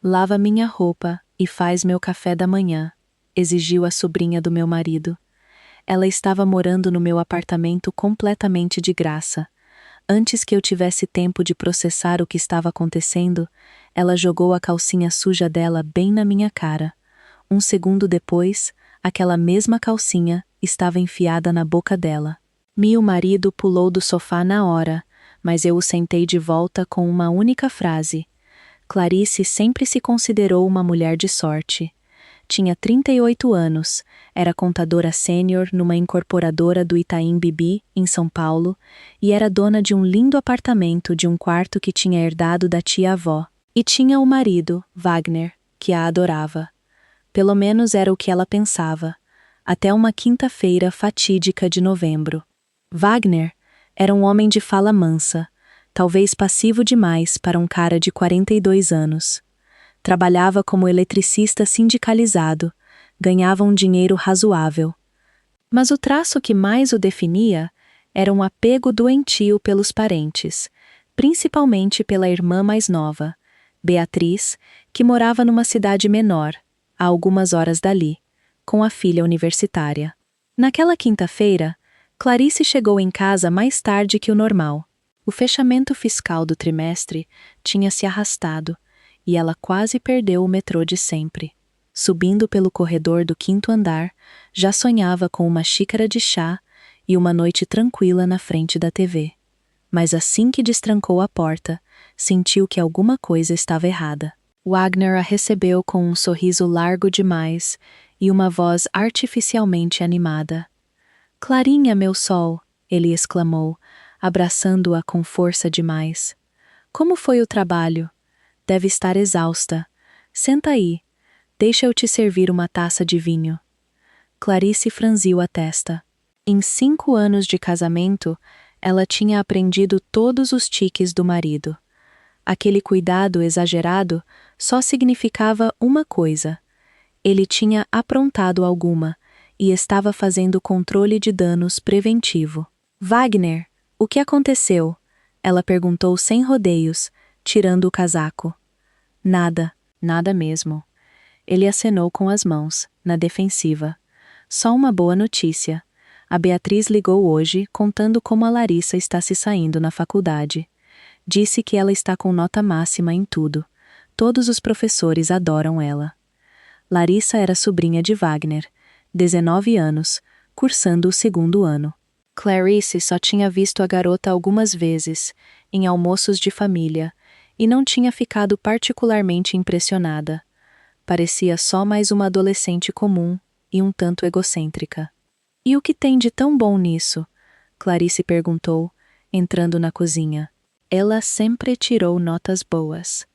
Lava minha roupa e faz meu café da manhã, exigiu a sobrinha do meu marido. Ela estava morando no meu apartamento completamente de graça. Antes que eu tivesse tempo de processar o que estava acontecendo, ela jogou a calcinha suja dela bem na minha cara. Um segundo depois, aquela mesma calcinha estava enfiada na boca dela. Meu marido pulou do sofá na hora, mas eu o sentei de volta com uma única frase. Clarice sempre se considerou uma mulher de sorte. Tinha 38 anos, era contadora sênior numa incorporadora do Itaim Bibi, em São Paulo, e era dona de um lindo apartamento de um quarto que tinha herdado da tia-avó. E tinha o marido, Wagner, que a adorava. Pelo menos era o que ela pensava, até uma quinta-feira fatídica de novembro. Wagner era um homem de fala mansa, talvez passivo demais para um cara de 42 anos. Trabalhava como eletricista sindicalizado, ganhava um dinheiro razoável. Mas o traço que mais o definia era um apego doentio pelos parentes, principalmente pela irmã mais nova, Beatriz, que morava numa cidade menor, a algumas horas dali, com a filha universitária. Naquela quinta-feira, Clarice chegou em casa mais tarde que o normal. O fechamento fiscal do trimestre tinha se arrastado e ela quase perdeu o metrô de sempre. Subindo pelo corredor do quinto andar, já sonhava com uma xícara de chá e uma noite tranquila na frente da TV. Mas assim que destrancou a porta, sentiu que alguma coisa estava errada. Wagner a recebeu com um sorriso largo demais e uma voz artificialmente animada. "Clarinha, meu sol", ele exclamou, abraçando-a com força demais. "Como foi o trabalho? Deve estar exausta. Senta aí. Deixa eu te servir uma taça de vinho." Clarice franziu a testa. Em 5 anos de casamento, ela tinha aprendido todos os tiques do marido. Aquele cuidado exagerado só significava uma coisa. Ele tinha aprontado alguma e estava fazendo controle de danos preventivo. "Wagner, o que aconteceu?" ela perguntou sem rodeios, tirando o casaco. "Nada, nada mesmo." Ele acenou com as mãos, na defensiva. "Só uma boa notícia. A Beatriz ligou hoje contando como a Larissa está se saindo na faculdade. Disse que ela está com nota máxima em tudo. Todos os professores adoram ela." Larissa era sobrinha de Wagner, 19 anos, cursando o 2º ano. Clarice só tinha visto a garota algumas vezes, em almoços de família, e não tinha ficado particularmente impressionada. Parecia só mais uma adolescente comum e um tanto egocêntrica. "E o que tem de tão bom nisso?" Clarice perguntou, entrando na cozinha. "Ela sempre tirou notas boas."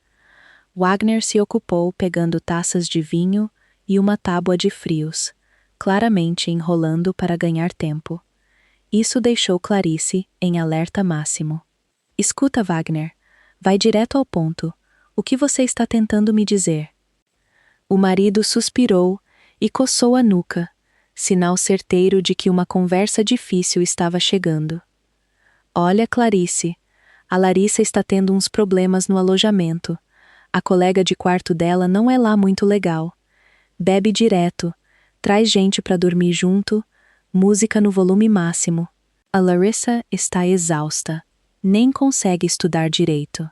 Wagner se ocupou pegando taças de vinho e uma tábua de frios, claramente enrolando para ganhar tempo. Isso deixou Clarice em alerta máximo. "Escuta, Wagner, vai direto ao ponto. O que você está tentando me dizer?" O marido suspirou e coçou a nuca, sinal certeiro de que uma conversa difícil estava chegando. "Olha, Clarice, a Larissa está tendo uns problemas no alojamento. A colega de quarto dela não é lá muito legal. Bebe direto, traz gente para dormir junto, música no volume máximo. A Larissa está exausta, nem consegue estudar direito.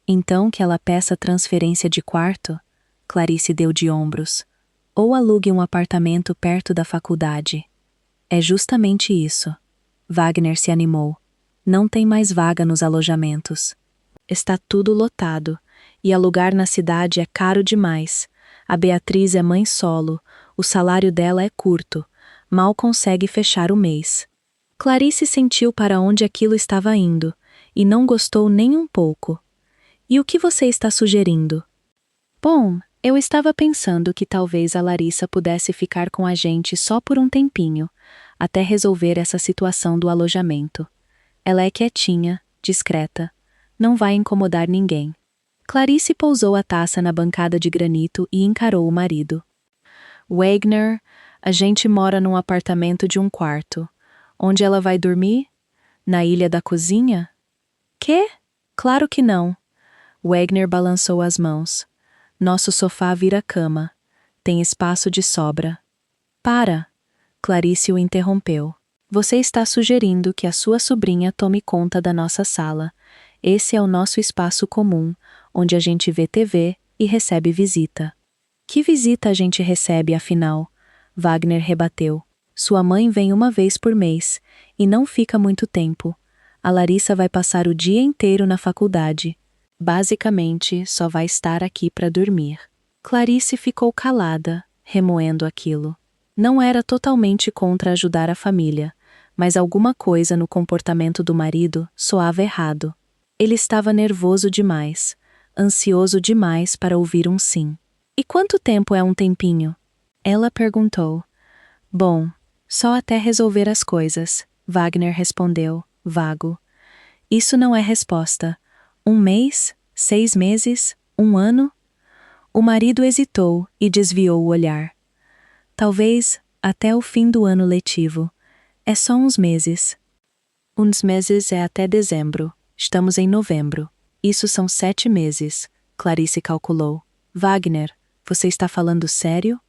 Então que ela peça transferência de quarto?" Clarice deu de ombros. "Ou alugue um apartamento perto da faculdade." "É justamente isso." Wagner se animou. "Não tem mais vaga nos alojamentos. Está tudo lotado, e alugar na cidade é caro demais. A Beatriz é mãe solo, o salário dela é curto, mal consegue fechar o mês." Clarice sentiu para onde aquilo estava indo, e não gostou nem um pouco. "E o que você está sugerindo?" "Bom, eu estava pensando que talvez a Larissa pudesse ficar com a gente só por um tempinho, até resolver essa situação do alojamento. Ela é quietinha, discreta, não vai incomodar ninguém." Clarice pousou a taça na bancada de granito e encarou o marido. "Wagner, a gente mora num apartamento de um quarto. Onde ela vai dormir? Na ilha da cozinha?" "Quê? Claro que não." Wagner balançou as mãos. Nosso sofá vira cama. Tem espaço de sobra. Para! Clarice o interrompeu. Você está sugerindo que a sua sobrinha tome conta da nossa sala. Esse é o nosso espaço comum, onde a gente vê TV e recebe visita. Que visita a gente recebe, afinal? Wagner rebateu. Sua mãe vem uma vez por mês, e não fica muito tempo. A Larissa vai passar o dia inteiro na faculdade. Basicamente, só vai estar aqui para dormir. Clarice ficou calada, remoendo aquilo. Não era totalmente contra ajudar a família, mas alguma coisa no comportamento do marido soava errado. Ele estava nervoso demais, ansioso demais para ouvir um sim. E quanto tempo é um tempinho? Ela perguntou. Bom, só até resolver as coisas, Wagner respondeu, vago. Isso não é resposta. 1 mês? 6 meses? 1 ano? O marido hesitou e desviou o olhar. Talvez até o fim do ano letivo. É só uns meses. Uns meses é até dezembro. Estamos em novembro. Isso são 7 meses, Clarice calculou. Wagner, você está falando sério?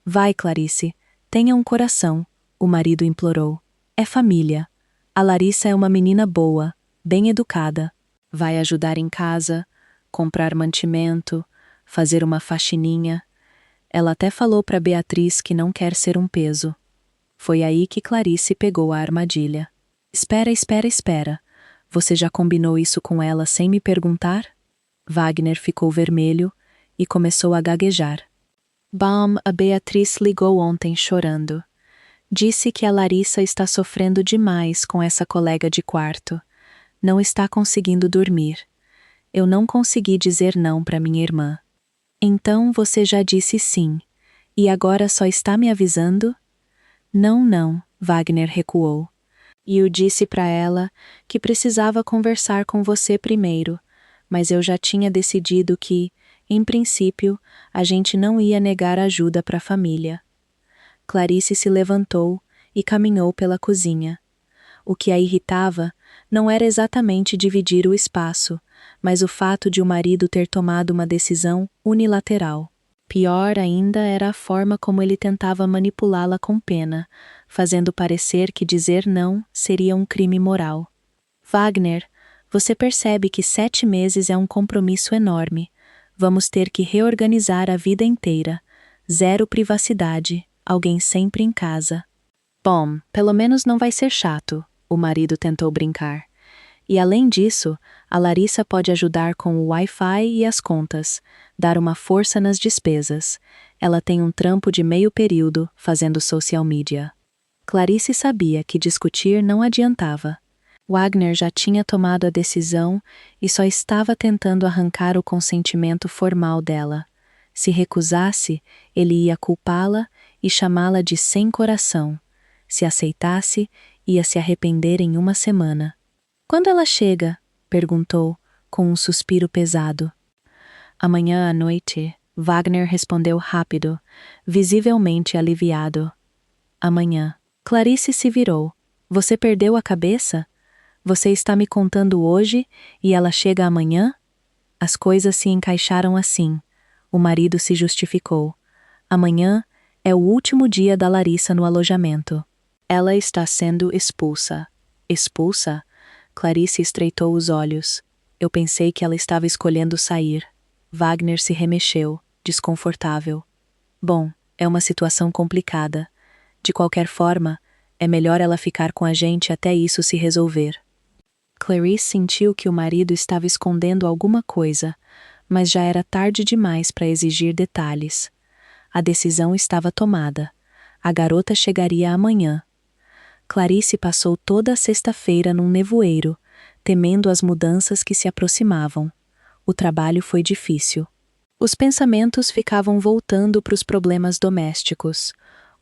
Vai, Clarice, tenha um coração, o marido implorou. É família. A Larissa é uma menina boa, bem educada. Vai ajudar em casa, comprar mantimento, fazer uma faxininha. Ela até falou para Beatriz que não quer ser um peso. Foi aí que Clarice pegou a armadilha. Espera. Você já combinou isso com ela sem me perguntar? Wagner ficou vermelho e começou a gaguejar. A Beatriz ligou ontem chorando. Disse que a Larissa está sofrendo demais com essa colega de quarto. Não está conseguindo dormir. Eu não consegui dizer não para minha irmã. Então você já disse sim. E agora só está me avisando? Não, Wagner recuou. E eu disse para ela que precisava conversar com você primeiro, mas eu já tinha decidido que, em princípio, a gente não ia negar ajuda para a família. Clarice se levantou e caminhou pela cozinha. O que a irritava não era exatamente dividir o espaço, mas o fato de o marido ter tomado uma decisão unilateral. Pior ainda era a forma como ele tentava manipulá-la com pena, fazendo parecer que dizer não seria um crime moral. Wagner, você percebe que 7 meses é um compromisso enorme. Vamos ter que reorganizar a vida inteira. 0 privacidade, alguém sempre em casa. Bom, pelo menos não vai ser chato, o marido tentou brincar. E além disso, a Larissa pode ajudar com o Wi-Fi e as contas, dar uma força nas despesas. Ela tem um trampo de meio período fazendo social media. Clarice sabia que discutir não adiantava. Wagner já tinha tomado a decisão e só estava tentando arrancar o consentimento formal dela. Se recusasse, ele ia culpá-la e chamá-la de sem coração. Se aceitasse, ia se arrepender em 1 semana. Quando ela chega? Perguntou, com um suspiro pesado. Amanhã à noite, Wagner respondeu rápido, visivelmente aliviado. Amanhã. Clarice se virou. Você perdeu a cabeça? Você está me contando hoje e ela chega amanhã? As coisas se encaixaram assim. O marido se justificou. Amanhã é o último dia da Larissa no alojamento. Ela está sendo expulsa. Expulsa? Clarice estreitou os olhos. Eu pensei que ela estava escolhendo sair. Wagner se remexeu, desconfortável. Bom, é uma situação complicada. De qualquer forma, é melhor ela ficar com a gente até isso se resolver. Clarice sentiu que o marido estava escondendo alguma coisa, mas já era tarde demais para exigir detalhes. A decisão estava tomada. A garota chegaria amanhã. Clarice passou toda a sexta-feira num nevoeiro, temendo as mudanças que se aproximavam. O trabalho foi difícil. Os pensamentos ficavam voltando para os problemas domésticos.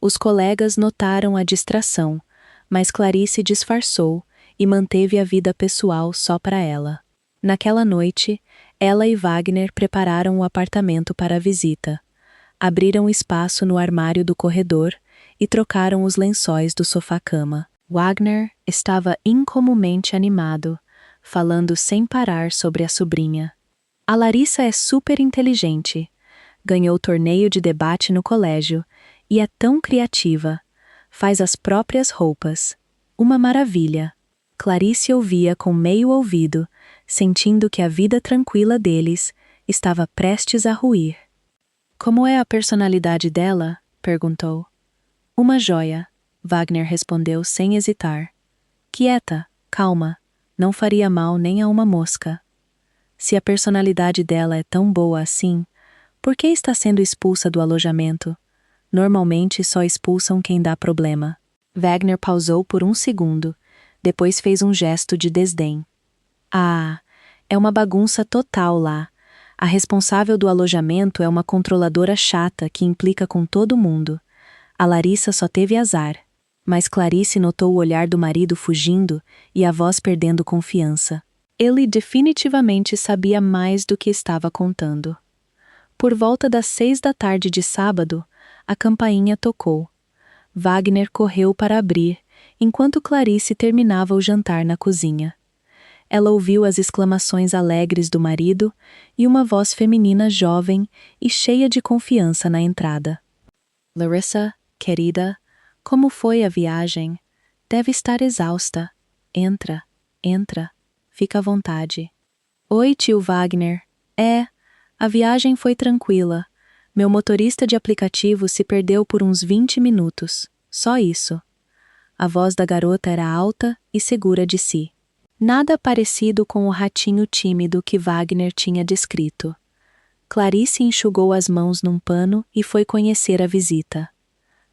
Os colegas notaram a distração, mas Clarice disfarçou e manteve a vida pessoal só para ela. Naquela noite, ela e Wagner prepararam o apartamento para a visita. Abriram espaço no armário do corredor e trocaram os lençóis do sofá-cama. Wagner estava incomumente animado, falando sem parar sobre a sobrinha. A Larissa é super inteligente. Ganhou torneio de debate no colégio e é tão criativa. Faz as próprias roupas. Uma maravilha. Clarice ouvia com meio ouvido, sentindo que a vida tranquila deles estava prestes a ruir. Como é a personalidade dela? Perguntou. Uma joia, Wagner respondeu sem hesitar. Quieta, calma, não faria mal nem a uma mosca. Se a personalidade dela é tão boa assim, por que está sendo expulsa do alojamento? Normalmente só expulsam quem dá problema. Wagner pausou por um segundo, depois fez um gesto de desdém. Ah, é uma bagunça total lá. A responsável do alojamento é uma controladora chata que implica com todo mundo. A Larissa só teve azar. Mas Clarice notou o olhar do marido fugindo e a voz perdendo confiança. Ele definitivamente sabia mais do que estava contando. Por volta das 6 da tarde de sábado, a campainha tocou. Wagner correu para abrir, enquanto Clarice terminava o jantar na cozinha. Ela ouviu as exclamações alegres do marido e uma voz feminina jovem e cheia de confiança na entrada. Larissa, querida, como foi a viagem? Deve estar exausta. Entra, entra. Fica à vontade. Oi, tio Wagner. A viagem foi tranquila. Meu motorista de aplicativo se perdeu por uns 20 minutos. Só isso. A voz da garota era alta e segura de si. Nada parecido com o ratinho tímido que Wagner tinha descrito. Clarice enxugou as mãos num pano e foi conhecer a visita.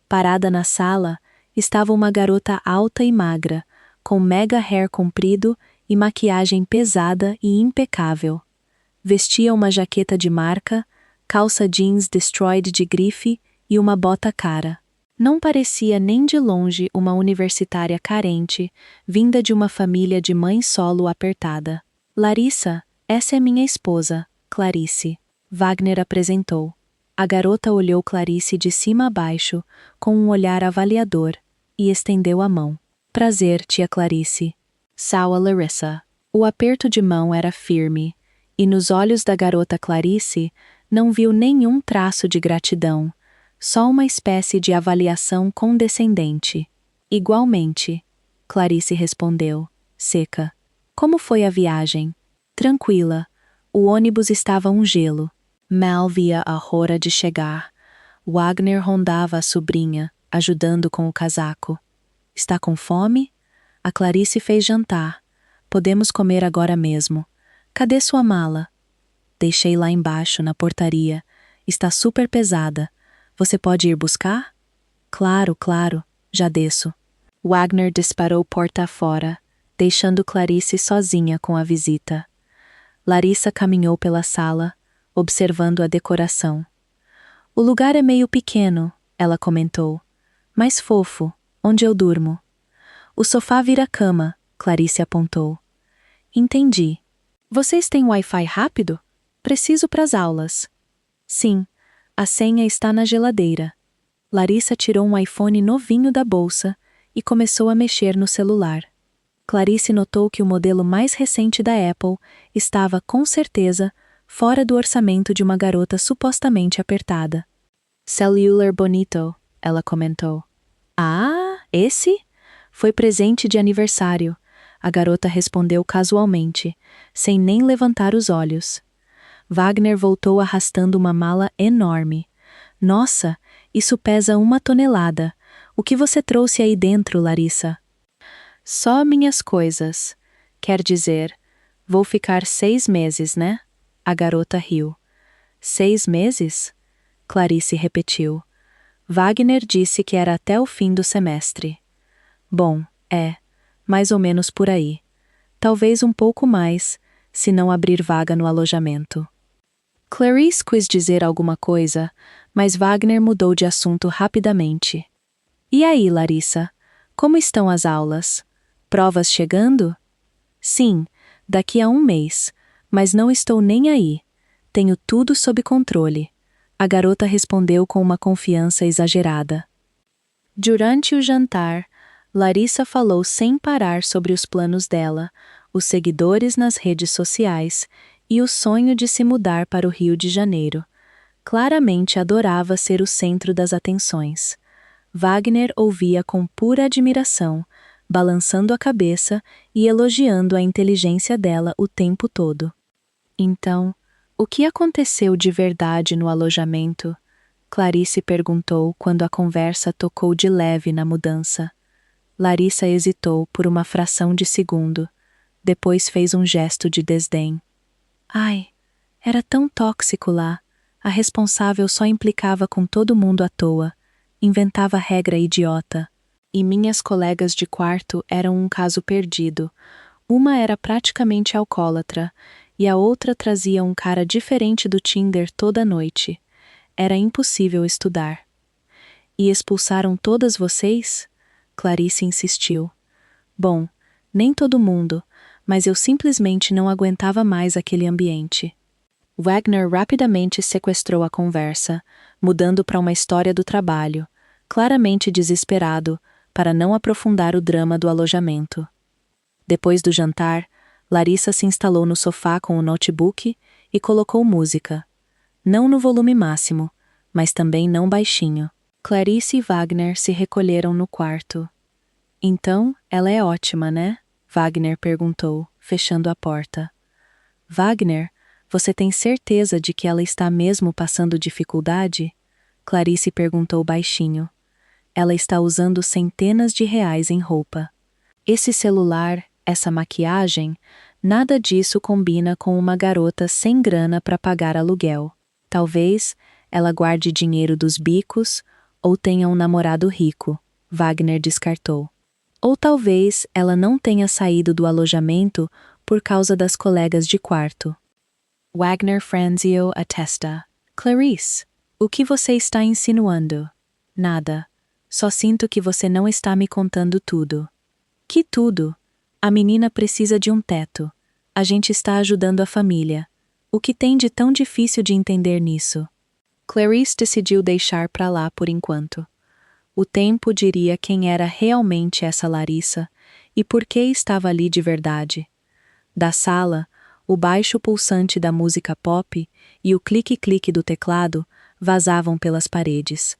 Parada na sala, estava uma garota alta e magra, com mega hair comprido e maquiagem pesada e impecável. Vestia uma jaqueta de marca, calça jeans destroyed de grife e uma bota cara. Não parecia nem de longe uma universitária carente, vinda de uma família de mãe solo apertada. Larissa, essa é minha esposa, Clarice. Wagner apresentou. A garota olhou Clarice de cima a baixo, com um olhar avaliador, e estendeu a mão. Prazer, tia Clarice. Sawa Larissa. O aperto de mão era firme, e nos olhos da garota Clarice não viu nenhum traço de gratidão, só uma espécie de avaliação condescendente. Igualmente, Clarice respondeu, seca. Como foi a viagem? Tranquila. O ônibus estava um gelo. Mal via a hora de chegar. Wagner rondava a sobrinha, ajudando com o casaco. Está com fome? A Clarice fez jantar. Podemos comer agora mesmo. Cadê sua mala? Deixei lá embaixo, na portaria. Está super pesada. Você pode ir buscar? Claro, claro. Já desço. Wagner disparou porta afora, deixando Clarice sozinha com a visita. Larissa caminhou pela sala, observando a decoração. O lugar é meio pequeno, ela comentou, mas fofo, onde eu durmo. O sofá vira cama, Clarice apontou. Entendi. Vocês têm Wi-Fi rápido? Preciso para as aulas. Sim, a senha está na geladeira. Larissa tirou um iPhone novinho da bolsa e começou a mexer no celular. Clarice notou que o modelo mais recente da Apple estava, com certeza, fora do orçamento de uma garota supostamente apertada. Cellular bonito, ela comentou. Ah, esse? Foi presente de aniversário. A garota respondeu casualmente, sem nem levantar os olhos. Wagner voltou arrastando uma mala enorme. Nossa, isso pesa 1 tonelada. O que você trouxe aí dentro, Larissa? Só minhas coisas. Quer dizer, vou ficar 6 meses, né? A garota riu. 6 meses? Clarice repetiu. Wagner disse que era até o fim do semestre. Bom, mais ou menos por aí. Talvez um pouco mais, se não abrir vaga no alojamento. Clarice quis dizer alguma coisa, mas Wagner mudou de assunto rapidamente. E aí, Larissa? Como estão as aulas? Provas chegando? Sim, daqui a 1 mês, mas não estou nem aí. Tenho tudo sob controle. A garota respondeu com uma confiança exagerada. Durante o jantar, Larissa falou sem parar sobre os planos dela, os seguidores nas redes sociais e o sonho de se mudar para o Rio de Janeiro. Claramente adorava ser o centro das atenções. Wagner ouvia com pura admiração, balançando a cabeça e elogiando a inteligência dela o tempo todo. Então, o que aconteceu de verdade no alojamento? Clarice perguntou quando a conversa tocou de leve na mudança. Larissa hesitou por uma fração de segundo. Depois fez um gesto de desdém. Ai, era tão tóxico lá. A responsável só implicava com todo mundo à toa. Inventava regra idiota. E minhas colegas de quarto eram um caso perdido. Uma era praticamente alcoólatra, e a outra trazia um cara diferente do Tinder toda noite. Era impossível estudar. E expulsaram todas vocês? Clarice insistiu. Bom, nem todo mundo, mas eu simplesmente não aguentava mais aquele ambiente. Wagner rapidamente sequestrou a conversa, mudando para uma história do trabalho, claramente desesperado, para não aprofundar o drama do alojamento. Depois do jantar, Larissa se instalou no sofá com o notebook e colocou música. Não no volume máximo, mas também não baixinho. Clarice e Wagner se recolheram no quarto. Então, ela é ótima, né? Wagner perguntou, fechando a porta. Wagner, você tem certeza de que ela está mesmo passando dificuldade? Clarice perguntou baixinho. Ela está usando centenas de reais em roupa. Esse celular, essa maquiagem, nada disso combina com uma garota sem grana para pagar aluguel. Talvez ela guarde dinheiro dos bicos ou tenha um namorado rico, Wagner descartou. Ou talvez ela não tenha saído do alojamento por causa das colegas de quarto. Wagner franziu a testa. Clarice, o que você está insinuando? Nada. Só sinto que você não está me contando tudo. Que tudo? A menina precisa de um teto. A gente está ajudando a família. O que tem de tão difícil de entender nisso? Clarice decidiu deixar para lá por enquanto. O tempo diria quem era realmente essa Larissa e por que estava ali de verdade. Da sala, o baixo pulsante da música pop e o clique-clique do teclado vazavam pelas paredes.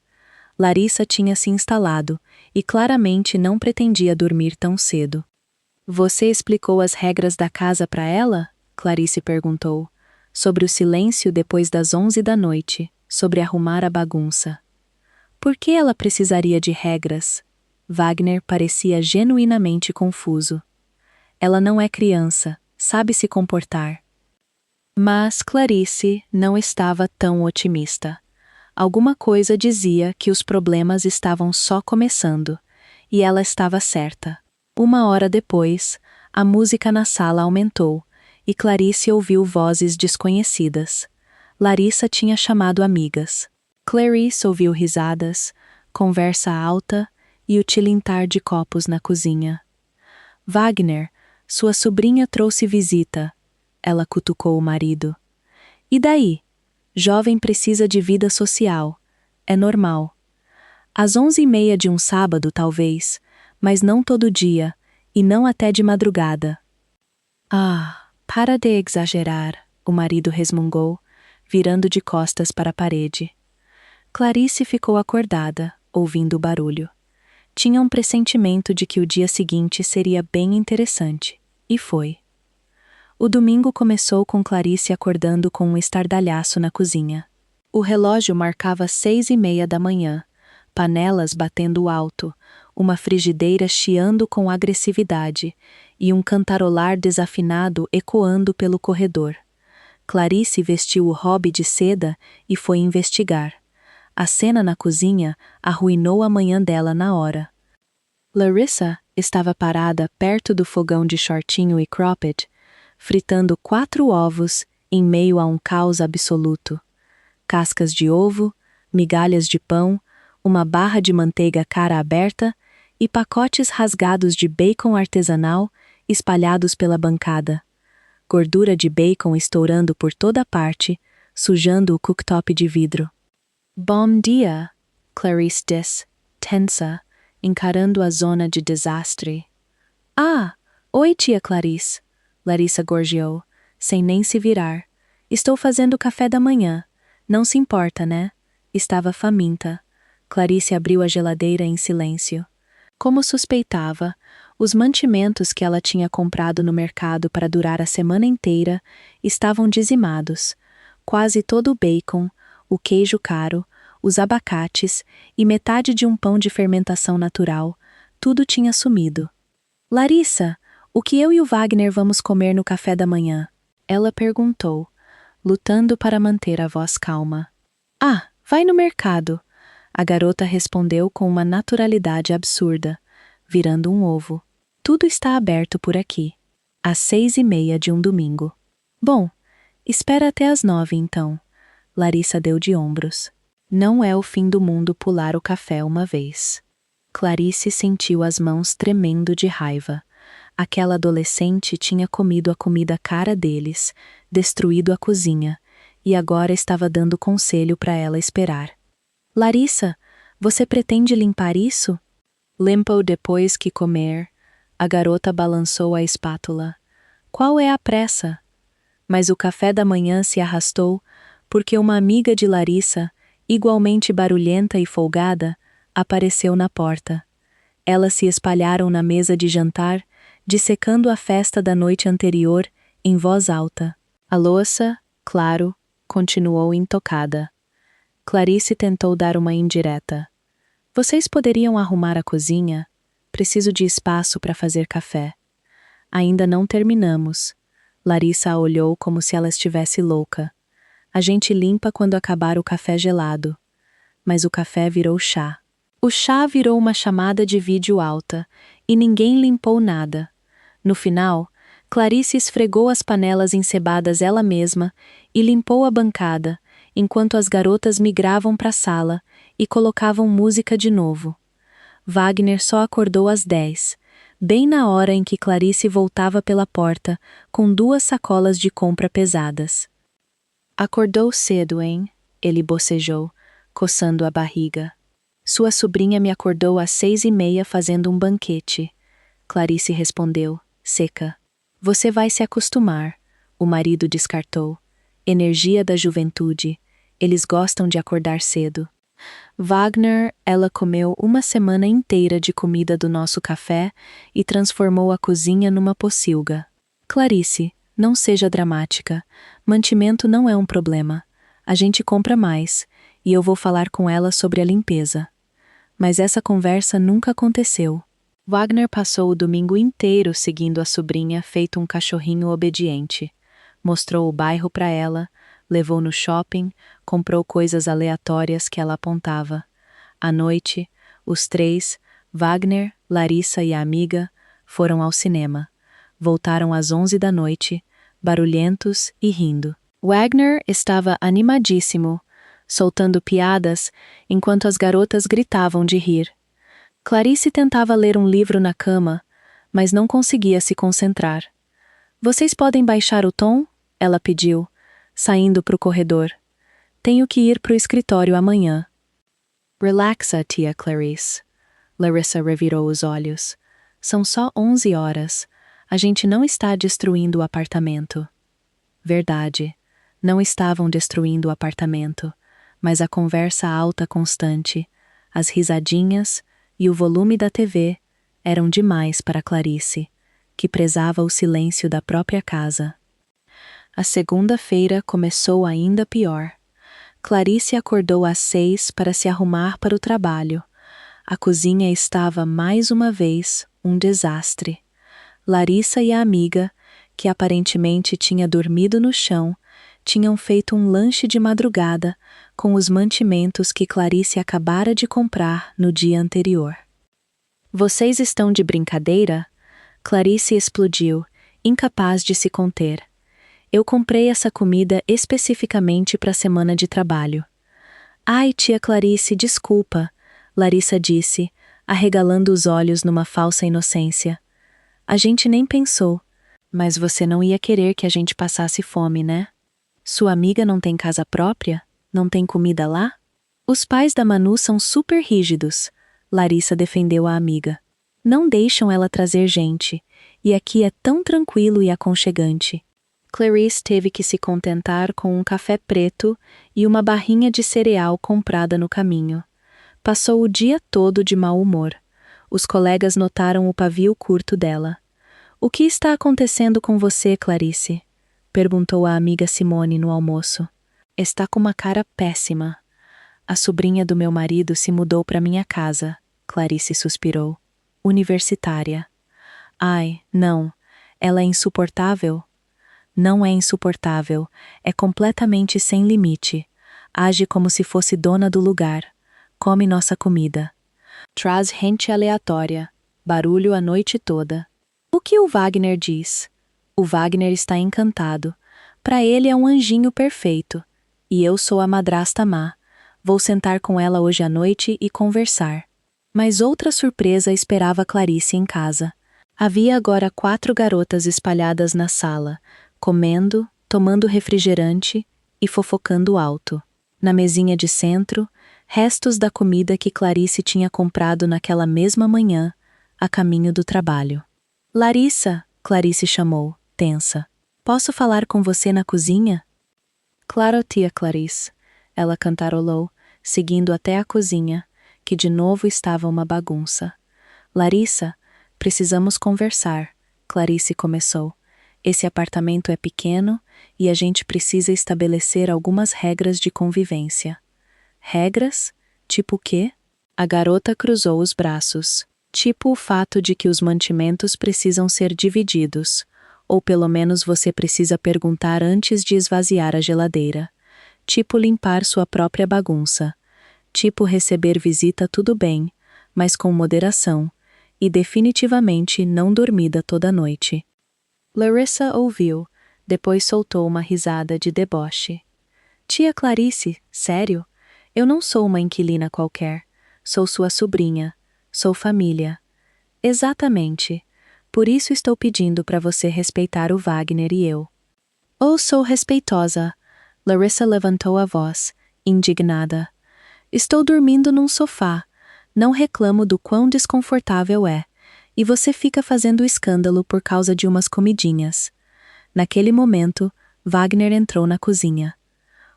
Larissa tinha se instalado e claramente não pretendia dormir tão cedo. Você explicou as regras da casa para ela? Clarice perguntou. Sobre o silêncio depois das 11 da noite, sobre arrumar a bagunça. Por que ela precisaria de regras? Wagner parecia genuinamente confuso. Ela não é criança, sabe se comportar. Mas Clarice não estava tão otimista. Alguma coisa dizia que os problemas estavam só começando, e ela estava certa. 1 hora depois, a música na sala aumentou, e Clarice ouviu vozes desconhecidas. Larissa tinha chamado amigas. Clarice ouviu risadas, conversa alta e o tilintar de copos na cozinha. Wagner, sua sobrinha trouxe visita. Ela cutucou o marido. E daí? Jovem precisa de vida social. É normal. Às 11h30 de um sábado, talvez, mas não todo dia, e não até de madrugada. Ah, para de exagerar, o marido resmungou, virando de costas para a parede. Clarice ficou acordada, ouvindo o barulho. Tinha um pressentimento de que o dia seguinte seria bem interessante, e foi. O domingo começou com Clarice acordando com um estardalhaço na cozinha. O relógio marcava 6h30 da manhã, panelas batendo alto, uma frigideira chiando com agressividade e um cantarolar desafinado ecoando pelo corredor. Clarice vestiu o hobby de seda e foi investigar. A cena na cozinha arruinou a manhã dela na hora. Larissa estava parada perto do fogão de shortinho e cropped, fritando 4 ovos em meio a um caos absoluto. Cascas de ovo, migalhas de pão, uma barra de manteiga cara aberta e pacotes rasgados de bacon artesanal espalhados pela bancada. Gordura de bacon estourando por toda parte, sujando o cooktop de vidro. Bom dia, Clarice disse, tensa, encarando a zona de desastre. Ah, oi tia Clarice, Larissa gorjeou, sem nem se virar. Estou fazendo café da manhã. Não se importa, né? Estava faminta. Clarice abriu a geladeira em silêncio. Como suspeitava, os mantimentos que ela tinha comprado no mercado para durar a semana inteira estavam dizimados. Quase todo o bacon, o queijo caro, os abacates e metade de um pão de fermentação natural, tudo tinha sumido. Larissa, o que eu e o Wagner vamos comer no café da manhã? Ela perguntou, lutando para manter a voz calma. Ah, vai no mercado. A garota respondeu com uma naturalidade absurda, virando um ovo. Tudo está aberto por aqui. Às 6:30 de um domingo. Bom, espera até às 9 então. Larissa deu de ombros. Não é o fim do mundo pular o café uma vez. Clarice sentiu as mãos tremendo de raiva. Aquela adolescente tinha comido a comida cara deles, destruído a cozinha, e agora estava dando conselho para ela esperar. Larissa, você pretende limpar isso? Limpa-o depois que comer. A garota balançou a espátula. Qual é a pressa? Mas o café da manhã se arrastou porque uma amiga de Larissa, igualmente barulhenta e folgada, apareceu na porta. Elas se espalharam na mesa de jantar, dissecando a festa da noite anterior em voz alta. A louça, claro, continuou intocada. Clarice tentou dar uma indireta. Vocês poderiam arrumar a cozinha? Preciso de espaço para fazer café. Ainda não terminamos. Larissa a olhou como se ela estivesse louca. A gente limpa quando acabar o café gelado. Mas o café virou chá. O chá virou uma chamada de vídeo alta, e ninguém limpou nada. No final, Clarice esfregou as panelas encebadas ela mesma e limpou a bancada, enquanto as garotas migravam para a sala e colocavam música de novo. Wagner só acordou às 10, bem na hora em que Clarice voltava pela porta com 2 sacolas de compra pesadas. Acordou cedo, hein? Ele bocejou, coçando a barriga. Sua sobrinha me acordou às 6:30 fazendo um banquete. Clarice respondeu, seca. Você vai se acostumar, o marido descartou. Energia da juventude. Eles gostam de acordar cedo. Wagner, ela comeu uma semana inteira de comida do nosso café e transformou a cozinha numa pocilga. Clarice, não seja dramática. Mantimento não é um problema. A gente compra mais, e eu vou falar com ela sobre a limpeza. Mas essa conversa nunca aconteceu. Wagner passou o domingo inteiro seguindo a sobrinha feito um cachorrinho obediente. Mostrou o bairro para ela, levou no shopping, comprou coisas aleatórias que ela apontava. À noite, os 3, Wagner, Larissa e a amiga, foram ao cinema. Voltaram às 11 da noite, barulhentos e rindo. Wagner estava animadíssimo, soltando piadas enquanto as garotas gritavam de rir. Clarice tentava ler um livro na cama, mas não conseguia se concentrar. Vocês podem baixar o tom? Ela pediu, saindo para o corredor. Tenho que ir para o escritório amanhã. Relaxa, tia Clarice. Larissa revirou os olhos. São só 11 horas. A gente não está destruindo o apartamento. Verdade. Não estavam destruindo o apartamento, mas a conversa alta constante, as risadinhas e o volume da TV eram demais para Clarice, que prezava o silêncio da própria casa. A segunda-feira começou ainda pior. Clarice acordou às 6 para se arrumar para o trabalho. A cozinha estava mais uma vez um desastre. Larissa e a amiga, que aparentemente tinha dormido no chão, tinham feito um lanche de madrugada com os mantimentos que Clarice acabara de comprar no dia anterior. Vocês estão de brincadeira? Clarice explodiu, incapaz de se conter. Eu comprei essa comida especificamente para a semana de trabalho. Ai, tia Clarice, desculpa, Larissa disse, arregalando os olhos numa falsa inocência. A gente nem pensou, mas você não ia querer que a gente passasse fome, né? Sua amiga não tem casa própria? Não tem comida lá? Os pais da Manu são super rígidos, Larissa defendeu a amiga. Não deixam ela trazer gente, e aqui é tão tranquilo e aconchegante. Clarice teve que se contentar com um café preto e uma barrinha de cereal comprada no caminho. Passou o dia todo de mau humor. Os colegas notaram o pavio curto dela. "O que está acontecendo com você, Clarice?" perguntou a amiga Simone no almoço. "Está com uma cara péssima." "A sobrinha do meu marido se mudou para minha casa", Clarice suspirou. "Universitária." "Ai, não. Ela é insuportável?" "Não é insuportável. É completamente sem limite. Age como se fosse dona do lugar. Come nossa comida. Traz gente aleatória. Barulho a noite toda." "O que o Wagner diz?" "O Wagner está encantado. Para ele é um anjinho perfeito. E eu sou a madrasta má. Vou sentar com ela hoje à noite e conversar." Mas outra surpresa esperava Clarice em casa. Havia agora 4 garotas espalhadas na sala, comendo, tomando refrigerante e fofocando alto. Na mesinha de centro, restos da comida que Clarice tinha comprado naquela mesma manhã, a caminho do trabalho. "Larissa", Clarice chamou, tensa. "Posso falar com você na cozinha?" "Claro, tia Clarice", ela cantarolou, seguindo até a cozinha, que de novo estava uma bagunça. "Larissa, precisamos conversar", Clarice começou. "Esse apartamento é pequeno e a gente precisa estabelecer algumas regras de convivência." "Regras? Tipo o quê?" A garota cruzou os braços. "Tipo o fato de que os mantimentos precisam ser divididos, ou pelo menos você precisa perguntar antes de esvaziar a geladeira. Tipo limpar sua própria bagunça. Tipo receber visita tudo bem, mas com moderação, e definitivamente não dormida toda noite." Larissa ouviu, depois soltou uma risada de deboche. "Tia Clarice, sério? Eu não sou uma inquilina qualquer. Sou sua sobrinha. Sou família." "Exatamente. Por isso estou pedindo para você respeitar o Wagner e eu." "Oh, sou respeitosa." Larissa levantou a voz, indignada. "Estou dormindo num sofá. Não reclamo do quão desconfortável é. E você fica fazendo escândalo por causa de umas comidinhas." Naquele momento, Wagner entrou na cozinha.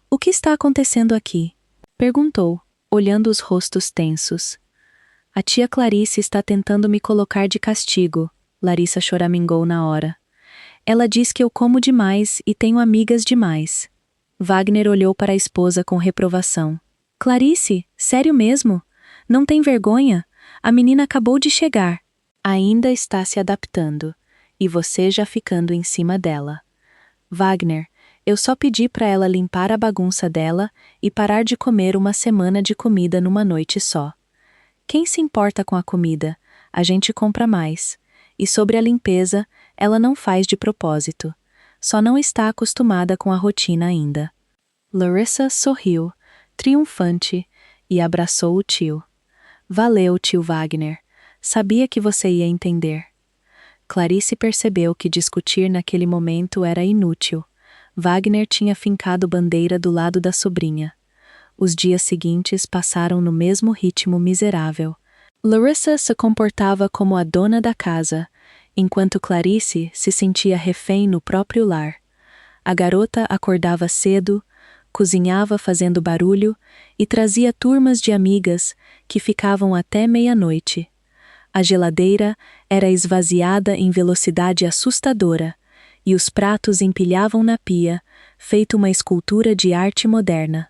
"O que está acontecendo aqui?" perguntou, olhando os rostos tensos. "A tia Clarice está tentando me colocar de castigo", Larissa choramingou na hora. "Ela diz que eu como demais e tenho amigas demais." Wagner olhou para a esposa com reprovação. "Clarice, sério mesmo? Não tem vergonha? A menina acabou de chegar. Ainda está se adaptando, e você já ficando em cima dela." "Wagner, eu só pedi para ela limpar a bagunça dela e parar de comer uma semana de comida numa noite só. Quem se importa com a comida? A gente compra mais. E sobre a limpeza, ela não faz de propósito. Só não está acostumada com a rotina ainda." Larissa sorriu, triunfante, e abraçou o tio. "Valeu, tio Wagner. Sabia que você ia entender." Clarice percebeu que discutir naquele momento era inútil. Wagner tinha fincado bandeira do lado da sobrinha. Os dias seguintes passaram no mesmo ritmo miserável. Larissa se comportava como a dona da casa, enquanto Clarice se sentia refém no próprio lar. A garota acordava cedo, cozinhava fazendo barulho e trazia turmas de amigas que ficavam até meia-noite. A geladeira era esvaziada em velocidade assustadora e os pratos empilhavam na pia, feito uma escultura de arte moderna.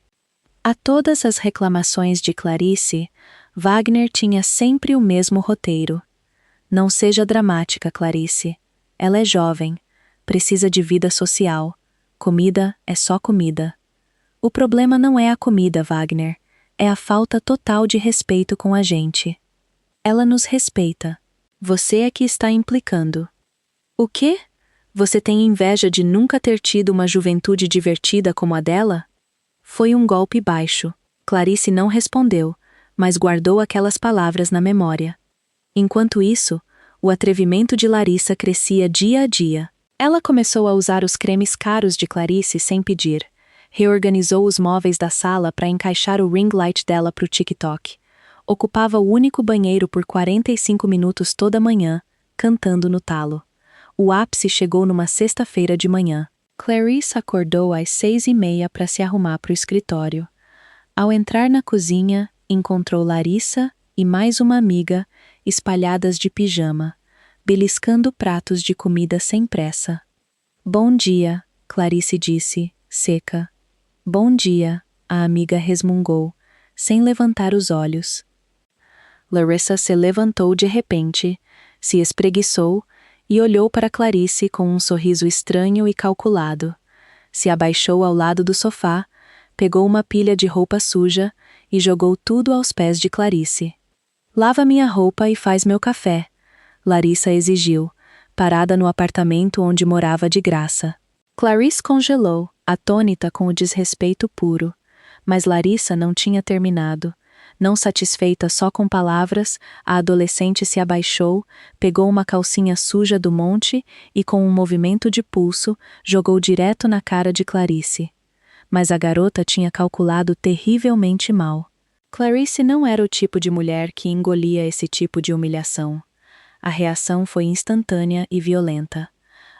A todas as reclamações de Clarice, Wagner tinha sempre o mesmo roteiro. "Não seja dramática, Clarice. Ela é jovem, precisa de vida social. Comida é só comida." "O problema não é a comida, Wagner. É a falta total de respeito com a gente." "Ela nos respeita. Você é que está implicando." "O quê? Você tem inveja de nunca ter tido uma juventude divertida como a dela?" Foi um golpe baixo. Clarice não respondeu, mas guardou aquelas palavras na memória. Enquanto isso, o atrevimento de Larissa crescia dia a dia. Ela começou a usar os cremes caros de Clarice sem pedir. Reorganizou os móveis da sala para encaixar o ring light dela para o TikTok. Ocupava o único banheiro por 45 minutos toda manhã, cantando no talo. O ápice chegou numa sexta-feira de manhã. Clarice acordou às 6h30 para se arrumar para o escritório. Ao entrar na cozinha, encontrou Larissa e mais uma amiga espalhadas de pijama, beliscando pratos de comida sem pressa. Bom dia, Clarice disse, seca. Bom dia, a amiga resmungou, sem levantar os olhos. Larissa se levantou de repente, se espreguiçou e olhou para Clarice com um sorriso estranho e calculado. Se abaixou ao lado do sofá, pegou uma pilha de roupa suja e jogou tudo aos pés de Clarice. Lava minha roupa e faz meu café, Larissa exigiu, parada no apartamento onde morava de graça. Clarice congelou, atônita com o desrespeito puro, mas Larissa não tinha terminado. Não satisfeita só com palavras, a adolescente se abaixou, pegou uma calcinha suja do monte e, com um movimento de pulso, jogou direto na cara de Clarice. Mas a garota tinha calculado terrivelmente mal. Clarice não era o tipo de mulher que engolia esse tipo de humilhação. A reação foi instantânea e violenta.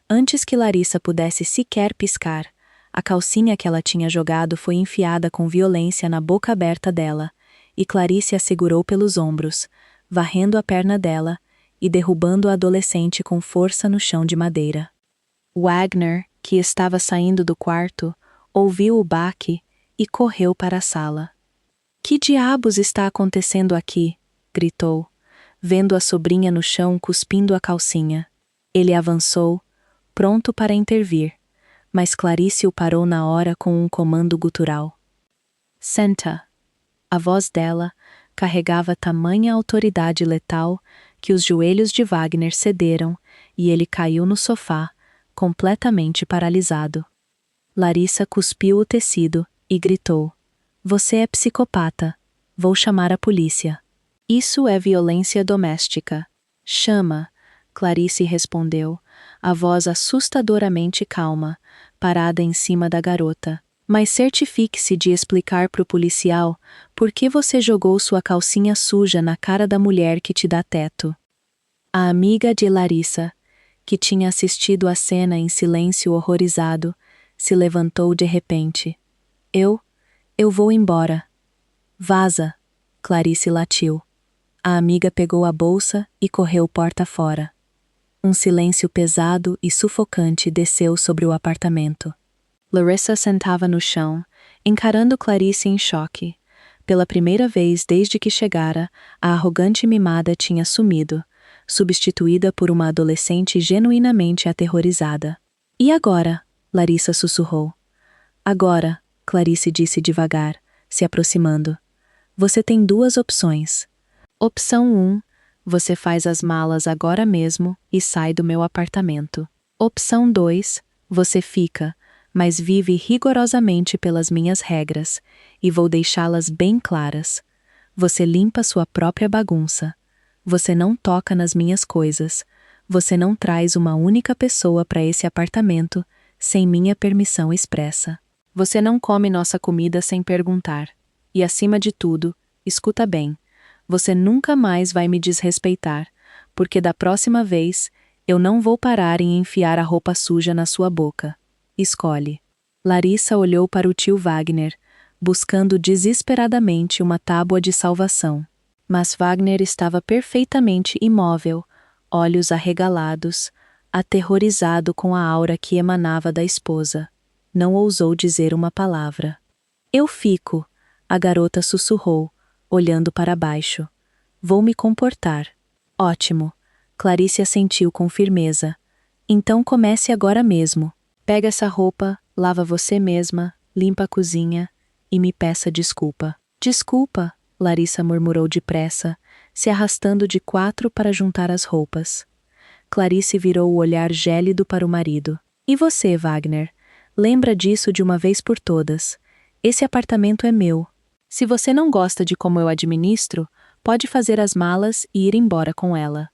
Antes que Larissa pudesse sequer piscar, a calcinha que ela tinha jogado foi enfiada com violência na boca aberta dela, e Clarice a segurou pelos ombros, varrendo a perna dela e derrubando a adolescente com força no chão de madeira. Wagner, que estava saindo do quarto, ouviu o baque e correu para a sala. "Que diabos está acontecendo aqui?" gritou, vendo a sobrinha no chão cuspindo a calcinha. Ele avançou, pronto para intervir, mas Clarice o parou na hora com um comando gutural. "Senta." A voz dela carregava tamanha autoridade letal que os joelhos de Wagner cederam e ele caiu no sofá, completamente paralisado. Larissa cuspiu o tecido e gritou: "Você é psicopata. Vou chamar a polícia." "Isso é violência doméstica." "Chama," Clarice respondeu, a voz assustadoramente calma, parada em cima da garota. "Mas certifique-se de explicar para o policial por que você jogou sua calcinha suja na cara da mulher que te dá teto." A amiga de Larissa, que tinha assistido à cena em silêncio horrorizado, se levantou de repente. Eu vou embora." "Vaza," Clarice latiu. A amiga pegou a bolsa e correu porta fora. Um silêncio pesado e sufocante desceu sobre o apartamento. Larissa sentava no chão, encarando Clarice em choque. Pela primeira vez desde que chegara, a arrogante mimada tinha sumido, substituída por uma adolescente genuinamente aterrorizada. "E agora?" Larissa sussurrou. "Agora," Clarice disse devagar, se aproximando. "Você tem duas opções. Opção 1, você faz as malas agora mesmo e sai do meu apartamento. Opção 2, você fica, mas vive rigorosamente pelas minhas regras, e vou deixá-las bem claras. Você limpa sua própria bagunça. Você não toca nas minhas coisas. Você não traz uma única pessoa para esse apartamento sem minha permissão expressa. Você não come nossa comida sem perguntar. E acima de tudo, escuta bem, você nunca mais vai me desrespeitar, porque da próxima vez eu não vou parar em enfiar a roupa suja na sua boca. Escolhe." Larissa olhou para o tio Wagner, buscando desesperadamente uma tábua de salvação. Mas Wagner estava perfeitamente imóvel, olhos arregalados, aterrorizado com a aura que emanava da esposa. Não ousou dizer uma palavra. "Eu fico," a garota sussurrou, olhando para baixo. "Vou me comportar." "Ótimo." Clarice assentiu com firmeza. "Então comece agora mesmo. Pega essa roupa, lava você mesma, limpa a cozinha e me peça desculpa." "Desculpa," Larissa murmurou depressa, se arrastando de 4 para juntar as roupas. Clarice virou o olhar gélido para o marido. "E você, Wagner? Lembra disso de uma vez por todas. Esse apartamento é meu. Se você não gosta de como eu administro, pode fazer as malas e ir embora com ela."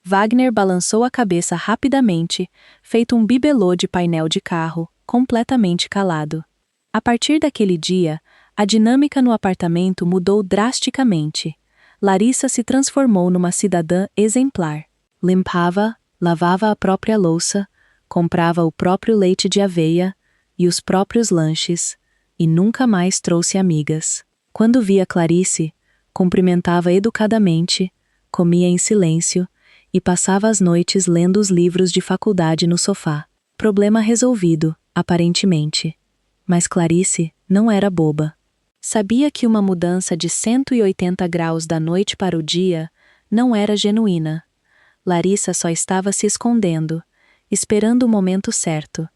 Wagner balançou a cabeça rapidamente, feito um bibelô de painel de carro, completamente calado. A partir daquele dia, a dinâmica no apartamento mudou drasticamente. Larissa se transformou numa cidadã exemplar. Limpava, lavava a própria louça, comprava o próprio leite de aveia e os próprios lanches, e nunca mais trouxe amigas. Quando via Clarice, cumprimentava educadamente, comia em silêncio e passava as noites lendo os livros de faculdade no sofá. Problema resolvido, aparentemente. Mas Clarice não era boba. Sabia que uma mudança de 180 graus da noite para o dia não era genuína. Larissa só estava se escondendo, esperando o momento certo,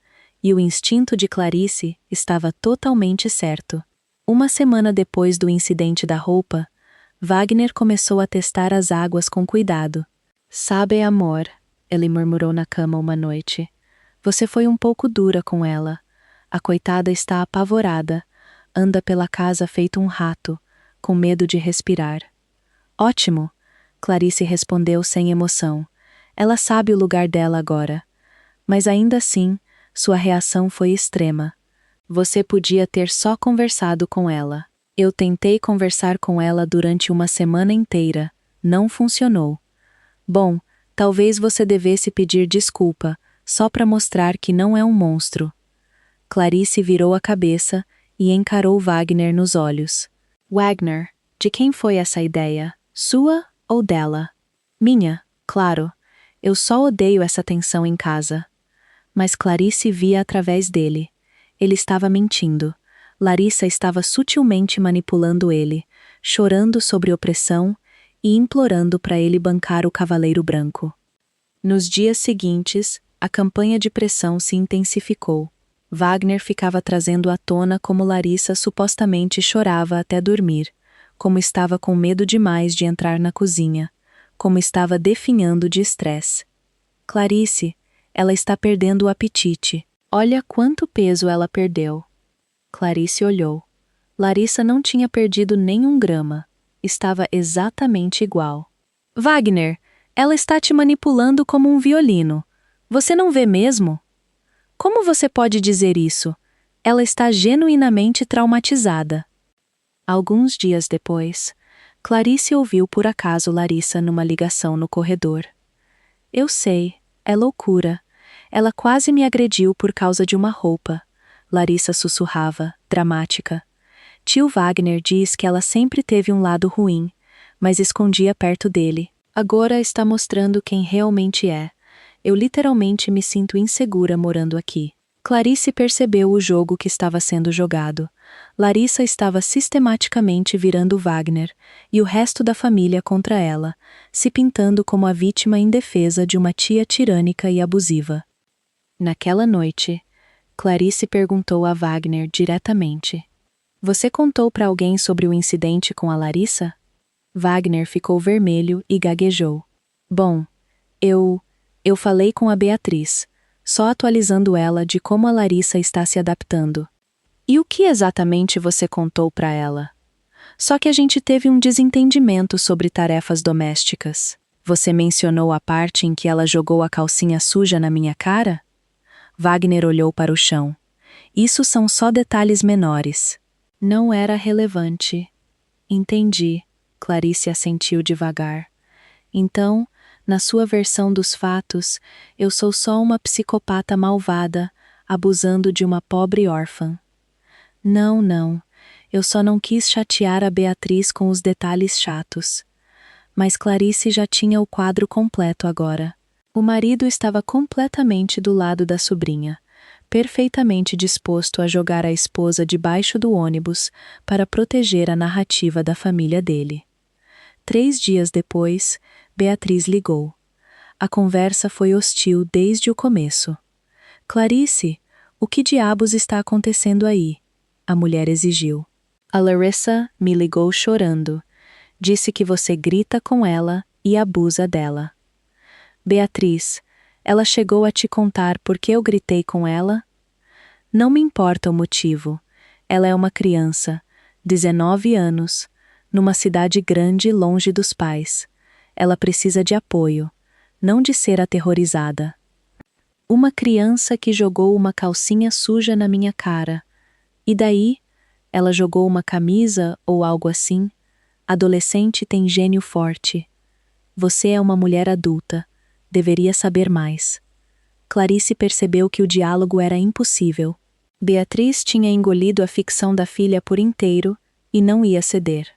e o instinto de Clarice estava totalmente certo. Uma semana depois do incidente da roupa, Wagner começou a testar as águas com cuidado. "Sabe, amor", ele murmurou na cama uma noite, "você foi um pouco dura com ela. A coitada está apavorada, anda pela casa feito um rato, com medo de respirar." "Ótimo", Clarice respondeu sem emoção. "Ela sabe o lugar dela agora." Mas ainda assim, sua reação foi extrema. "Você podia ter só conversado com ela." "Eu tentei conversar com ela durante uma semana inteira. Não funcionou." "Bom, talvez você devesse pedir desculpa, só para mostrar que não é um monstro." Clarice virou a cabeça e encarou Wagner nos olhos. "Wagner, de quem foi essa ideia? Sua ou dela?" "Minha, claro. Eu só odeio essa tensão em casa." Mas Clarice via através dele. Ele estava mentindo. Larissa estava sutilmente manipulando ele, chorando sobre opressão e implorando para ele bancar o Cavaleiro Branco. Nos dias seguintes, a campanha de pressão se intensificou. Wagner ficava trazendo à tona como Larissa supostamente chorava até dormir, como estava com medo demais de entrar na cozinha, como estava definhando de estresse. "Clarice, ela está perdendo o apetite. Olha quanto peso ela perdeu." Clarice olhou. Larissa não tinha perdido nem 1 grama. Estava exatamente igual. "Wagner, ela está te manipulando como um violino. Você não vê mesmo?" "Como você pode dizer isso? Ela está genuinamente traumatizada." Alguns dias depois, Clarice ouviu por acaso Larissa numa ligação no corredor. "Eu sei, é loucura. Ela quase me agrediu por causa de uma roupa." Larissa sussurrava, dramática. "Tio Wagner diz que ela sempre teve um lado ruim, mas escondia perto dele. Agora está mostrando quem realmente é. Eu literalmente me sinto insegura morando aqui." Clarice percebeu o jogo que estava sendo jogado. Larissa estava sistematicamente virando Wagner e o resto da família contra ela, se pintando como a vítima indefesa de uma tia tirânica e abusiva. Naquela noite, Clarice perguntou a Wagner diretamente: "Você contou para alguém sobre o incidente com a Larissa?" Wagner ficou vermelho e gaguejou. "Bom, eu falei com a Beatriz, só atualizando ela de como a Larissa está se adaptando." "E o que exatamente você contou para ela?" "Só que a gente teve um desentendimento sobre tarefas domésticas." "Você mencionou a parte em que ela jogou a calcinha suja na minha cara?" Wagner olhou para o chão. "Isso são só detalhes menores." "Não era relevante." "Entendi." Clarice assentiu devagar. "Então, na sua versão dos fatos, eu sou só uma psicopata malvada, abusando de uma pobre órfã." Não. Eu só não quis chatear a Beatriz com os detalhes chatos." Mas Clarice já tinha o quadro completo agora. O marido estava completamente do lado da sobrinha, perfeitamente disposto a jogar a esposa debaixo do ônibus para proteger a narrativa da família dele. 3 dias depois, Beatriz ligou. A conversa foi hostil desde o começo. "Clarice, o que diabos está acontecendo aí?" a mulher exigiu. "A Larissa me ligou chorando. Disse que você grita com ela e abusa dela." "Beatriz, ela chegou a te contar por que eu gritei com ela?" "Não me importa o motivo. Ela é uma criança, 19 anos, numa cidade grande longe dos pais. Ela precisa de apoio, não de ser aterrorizada." "Uma criança que jogou uma calcinha suja na minha cara. E daí? Ela jogou uma camisa ou algo assim? Adolescente tem gênio forte. Você é uma mulher adulta. Deveria saber mais." Clarice percebeu que o diálogo era impossível. Beatriz tinha engolido a ficção da filha por inteiro e não ia ceder.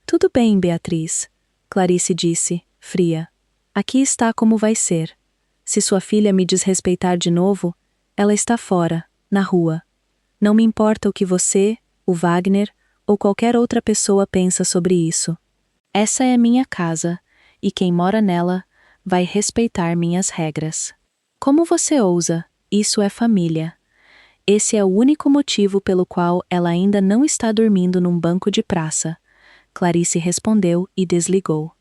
Tudo bem, Beatriz, Clarice disse, fria. Aqui está como vai ser. Se sua filha me desrespeitar de novo, ela está fora, na rua. Não me importa o que você, o Wagner ou qualquer outra pessoa pensa sobre isso. Essa é minha casa, e quem mora nela vai respeitar minhas regras. Como você ousa? Isso é família. Esse é o único motivo pelo qual ela ainda não está dormindo num banco de praça. Clarice respondeu e desligou.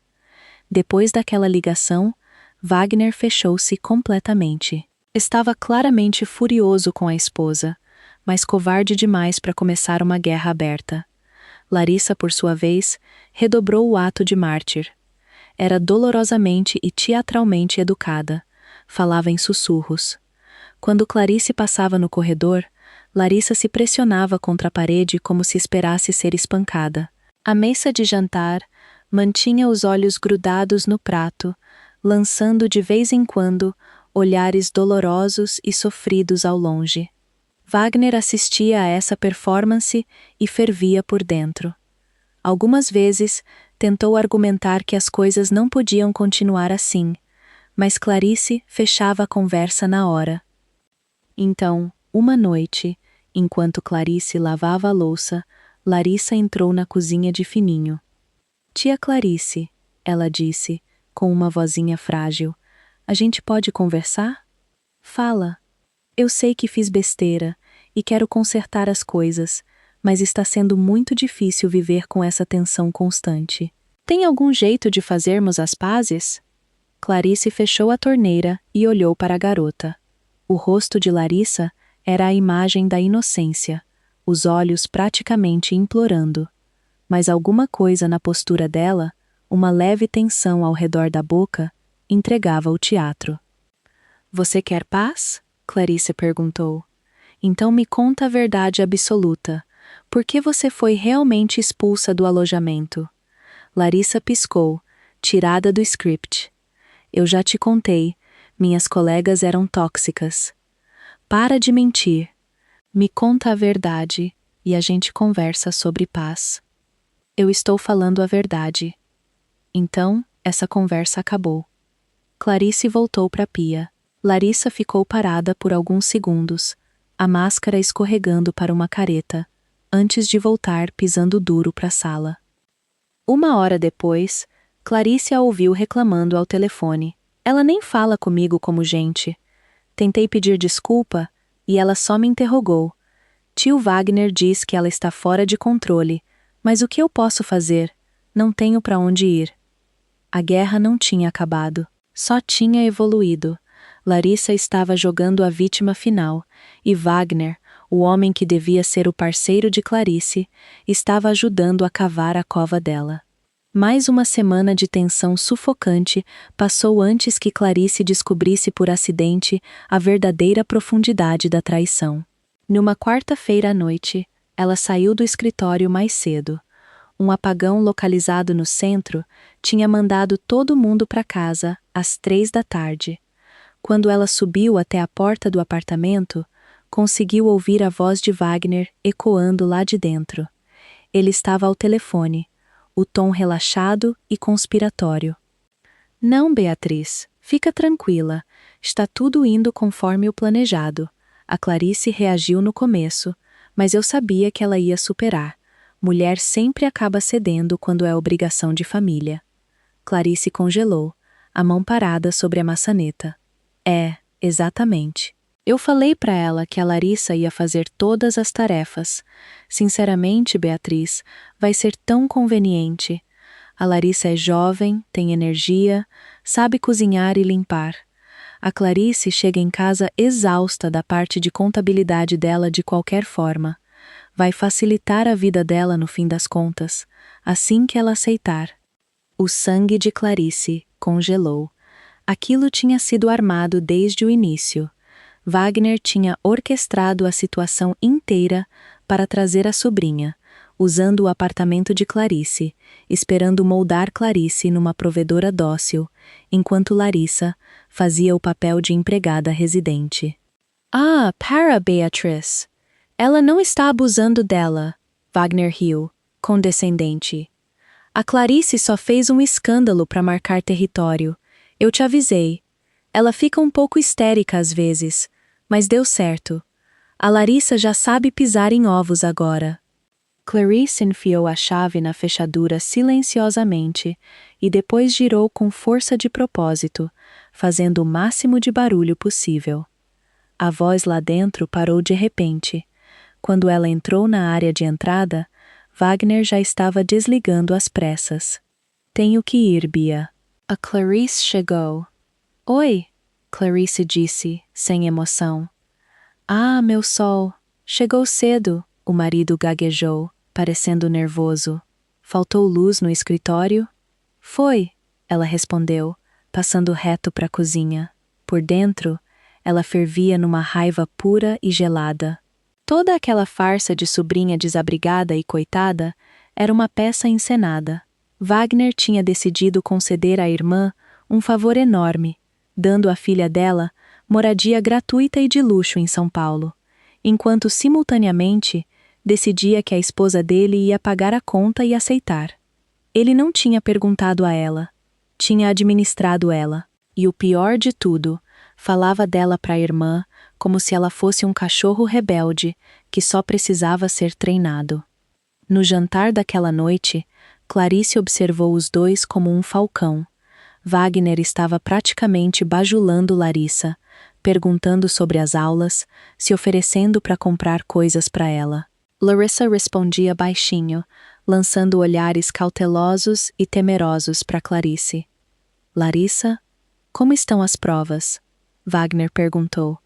Depois daquela ligação, Wagner fechou-se completamente. Estava claramente furioso com a esposa, mas covarde demais para começar uma guerra aberta. Larissa, por sua vez, redobrou o ato de mártir. Era dolorosamente e teatralmente educada. Falava em sussurros. Quando Clarice passava no corredor, Larissa se pressionava contra a parede como se esperasse ser espancada. À mesa de jantar, mantinha os olhos grudados no prato, lançando de vez em quando olhares dolorosos e sofridos ao longe. Wagner assistia a essa performance e fervia por dentro. Algumas vezes, tentou argumentar que as coisas não podiam continuar assim, mas Clarice fechava a conversa na hora. Então, uma noite, enquanto Clarice lavava a louça, Larissa entrou na cozinha de fininho. Tia Clarice, ela disse, com uma vozinha frágil, a gente pode conversar? Fala. Eu sei que fiz besteira e quero consertar as coisas, mas está sendo muito difícil viver com essa tensão constante. Tem algum jeito de fazermos as pazes? Clarice fechou a torneira e olhou para a garota. O rosto de Larissa era a imagem da inocência, os olhos praticamente implorando. Mas alguma coisa na postura dela, uma leve tensão ao redor da boca, entregava o teatro. Você quer paz? Clarice perguntou. Então me conta a verdade absoluta. Por que você foi realmente expulsa do alojamento? Larissa piscou, tirada do script. Eu já te contei, minhas colegas eram tóxicas. Para de mentir. Me conta a verdade e a gente conversa sobre paz. Eu estou falando a verdade. Então, essa conversa acabou. Clarice voltou para a pia. Larissa ficou parada por alguns segundos, a máscara escorregando para uma careta, antes de voltar pisando duro para a sala. Uma hora depois, Clarice a ouviu reclamando ao telefone. Ela nem fala comigo como gente. Tentei pedir desculpa e ela só me interrogou. Tio Wagner diz que ela está fora de controle, mas o que eu posso fazer? Não tenho para onde ir. A guerra não tinha acabado, só tinha evoluído. Larissa estava jogando a vítima final, e Wagner, o homem que devia ser o parceiro de Clarice, estava ajudando a cavar a cova dela. Mais uma semana de tensão sufocante passou antes que Clarice descobrisse por acidente a verdadeira profundidade da traição. Numa quarta-feira à noite, ela saiu do escritório mais cedo. Um apagão localizado no centro tinha mandado todo mundo para casa às 3 da tarde. Quando ela subiu até a porta do apartamento, conseguiu ouvir a voz de Wagner ecoando lá de dentro. Ele estava ao telefone, o tom relaxado e conspiratório. Não, Beatriz, fica tranquila, está tudo indo conforme o planejado. A Clarice reagiu no começo, mas eu sabia que ela ia superar. Mulher sempre acaba cedendo quando é obrigação de família. Clarice congelou, a mão parada sobre a maçaneta. É, exatamente. Eu falei para ela que a Larissa ia fazer todas as tarefas. Sinceramente, Beatriz, vai ser tão conveniente. A Larissa é jovem, tem energia, sabe cozinhar e limpar. A Clarice chega em casa exausta da parte de contabilidade dela de qualquer forma. Vai facilitar a vida dela no fim das contas, assim que ela aceitar. O sangue de Clarice congelou. Aquilo tinha sido armado desde o início. Wagner tinha orquestrado a situação inteira para trazer a sobrinha, usando o apartamento de Clarice, esperando moldar Clarice numa provedora dócil, enquanto Larissa fazia o papel de empregada residente. Ah, para Beatriz! Ela não está abusando dela, Wagner riu, condescendente. A Clarice só fez um escândalo para marcar território. Eu te avisei. Ela fica um pouco histérica às vezes, mas deu certo. A Larissa já sabe pisar em ovos agora. Clarice enfiou a chave na fechadura silenciosamente e depois girou com força de propósito, fazendo o máximo de barulho possível. A voz lá dentro parou de repente. Quando ela entrou na área de entrada, Wagner já estava desligando às pressas. Tenho que ir, Bia. A Clarice chegou. Oi, Clarice disse, sem emoção. Ah, meu sol, chegou cedo, o marido gaguejou, parecendo nervoso. Faltou luz no escritório? Foi, ela respondeu, passando reto para a cozinha. Por dentro, ela fervia numa raiva pura e gelada. Toda aquela farsa de sobrinha desabrigada e coitada era uma peça encenada. Wagner tinha decidido conceder à irmã um favor enorme, dando à filha dela moradia gratuita e de luxo em São Paulo, enquanto simultaneamente decidia que a esposa dele ia pagar a conta e aceitar. Ele não tinha perguntado a ela, tinha administrado ela, e o pior de tudo, falava dela para a irmã como se ela fosse um cachorro rebelde que só precisava ser treinado. No jantar daquela noite, Clarice observou os dois como um falcão. Wagner estava praticamente bajulando Larissa, perguntando sobre as aulas, se oferecendo para comprar coisas para ela. Larissa respondia baixinho, lançando olhares cautelosos e temerosos para Clarice. Larissa, como estão as provas? Wagner perguntou.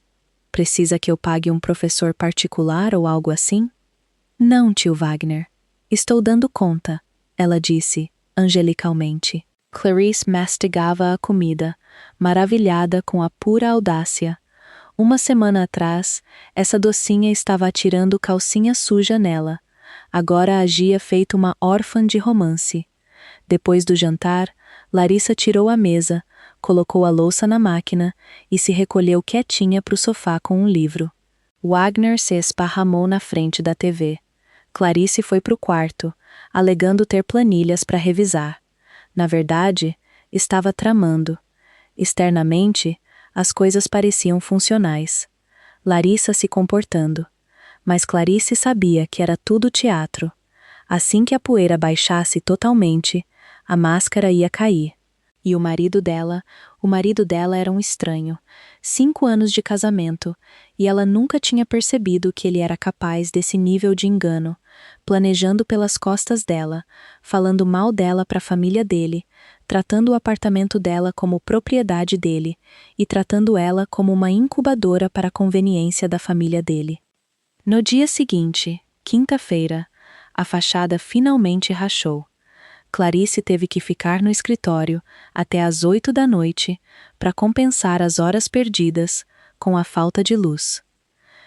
Precisa que eu pague um professor particular ou algo assim? Não, tio Wagner. Estou dando conta, ela disse, angelicalmente. Clarice mastigava a comida, maravilhada com a pura audácia. Uma semana atrás, essa docinha estava atirando calcinha suja nela. Agora agia feito uma órfã de romance. Depois do jantar, Larissa tirou a mesa, colocou a louça na máquina e se recolheu quietinha para o sofá com um livro. Wagner se esparramou na frente da TV. Clarice foi para o quarto, alegando ter planilhas para revisar. Na verdade, estava tramando. Externamente, as coisas pareciam funcionais. Larissa se comportando. Mas Clarice sabia que era tudo teatro. Assim que a poeira baixasse totalmente, a máscara ia cair. E o marido dela era um estranho. 5 anos de casamento, e ela nunca tinha percebido que ele era capaz desse nível de engano, planejando pelas costas dela, falando mal dela para a família dele, tratando o apartamento dela como propriedade dele e tratando ela como uma incubadora para a conveniência da família dele. No dia seguinte, quinta-feira, a fachada finalmente rachou. Clarice teve que ficar no escritório até às 8 da noite para compensar as horas perdidas com a falta de luz.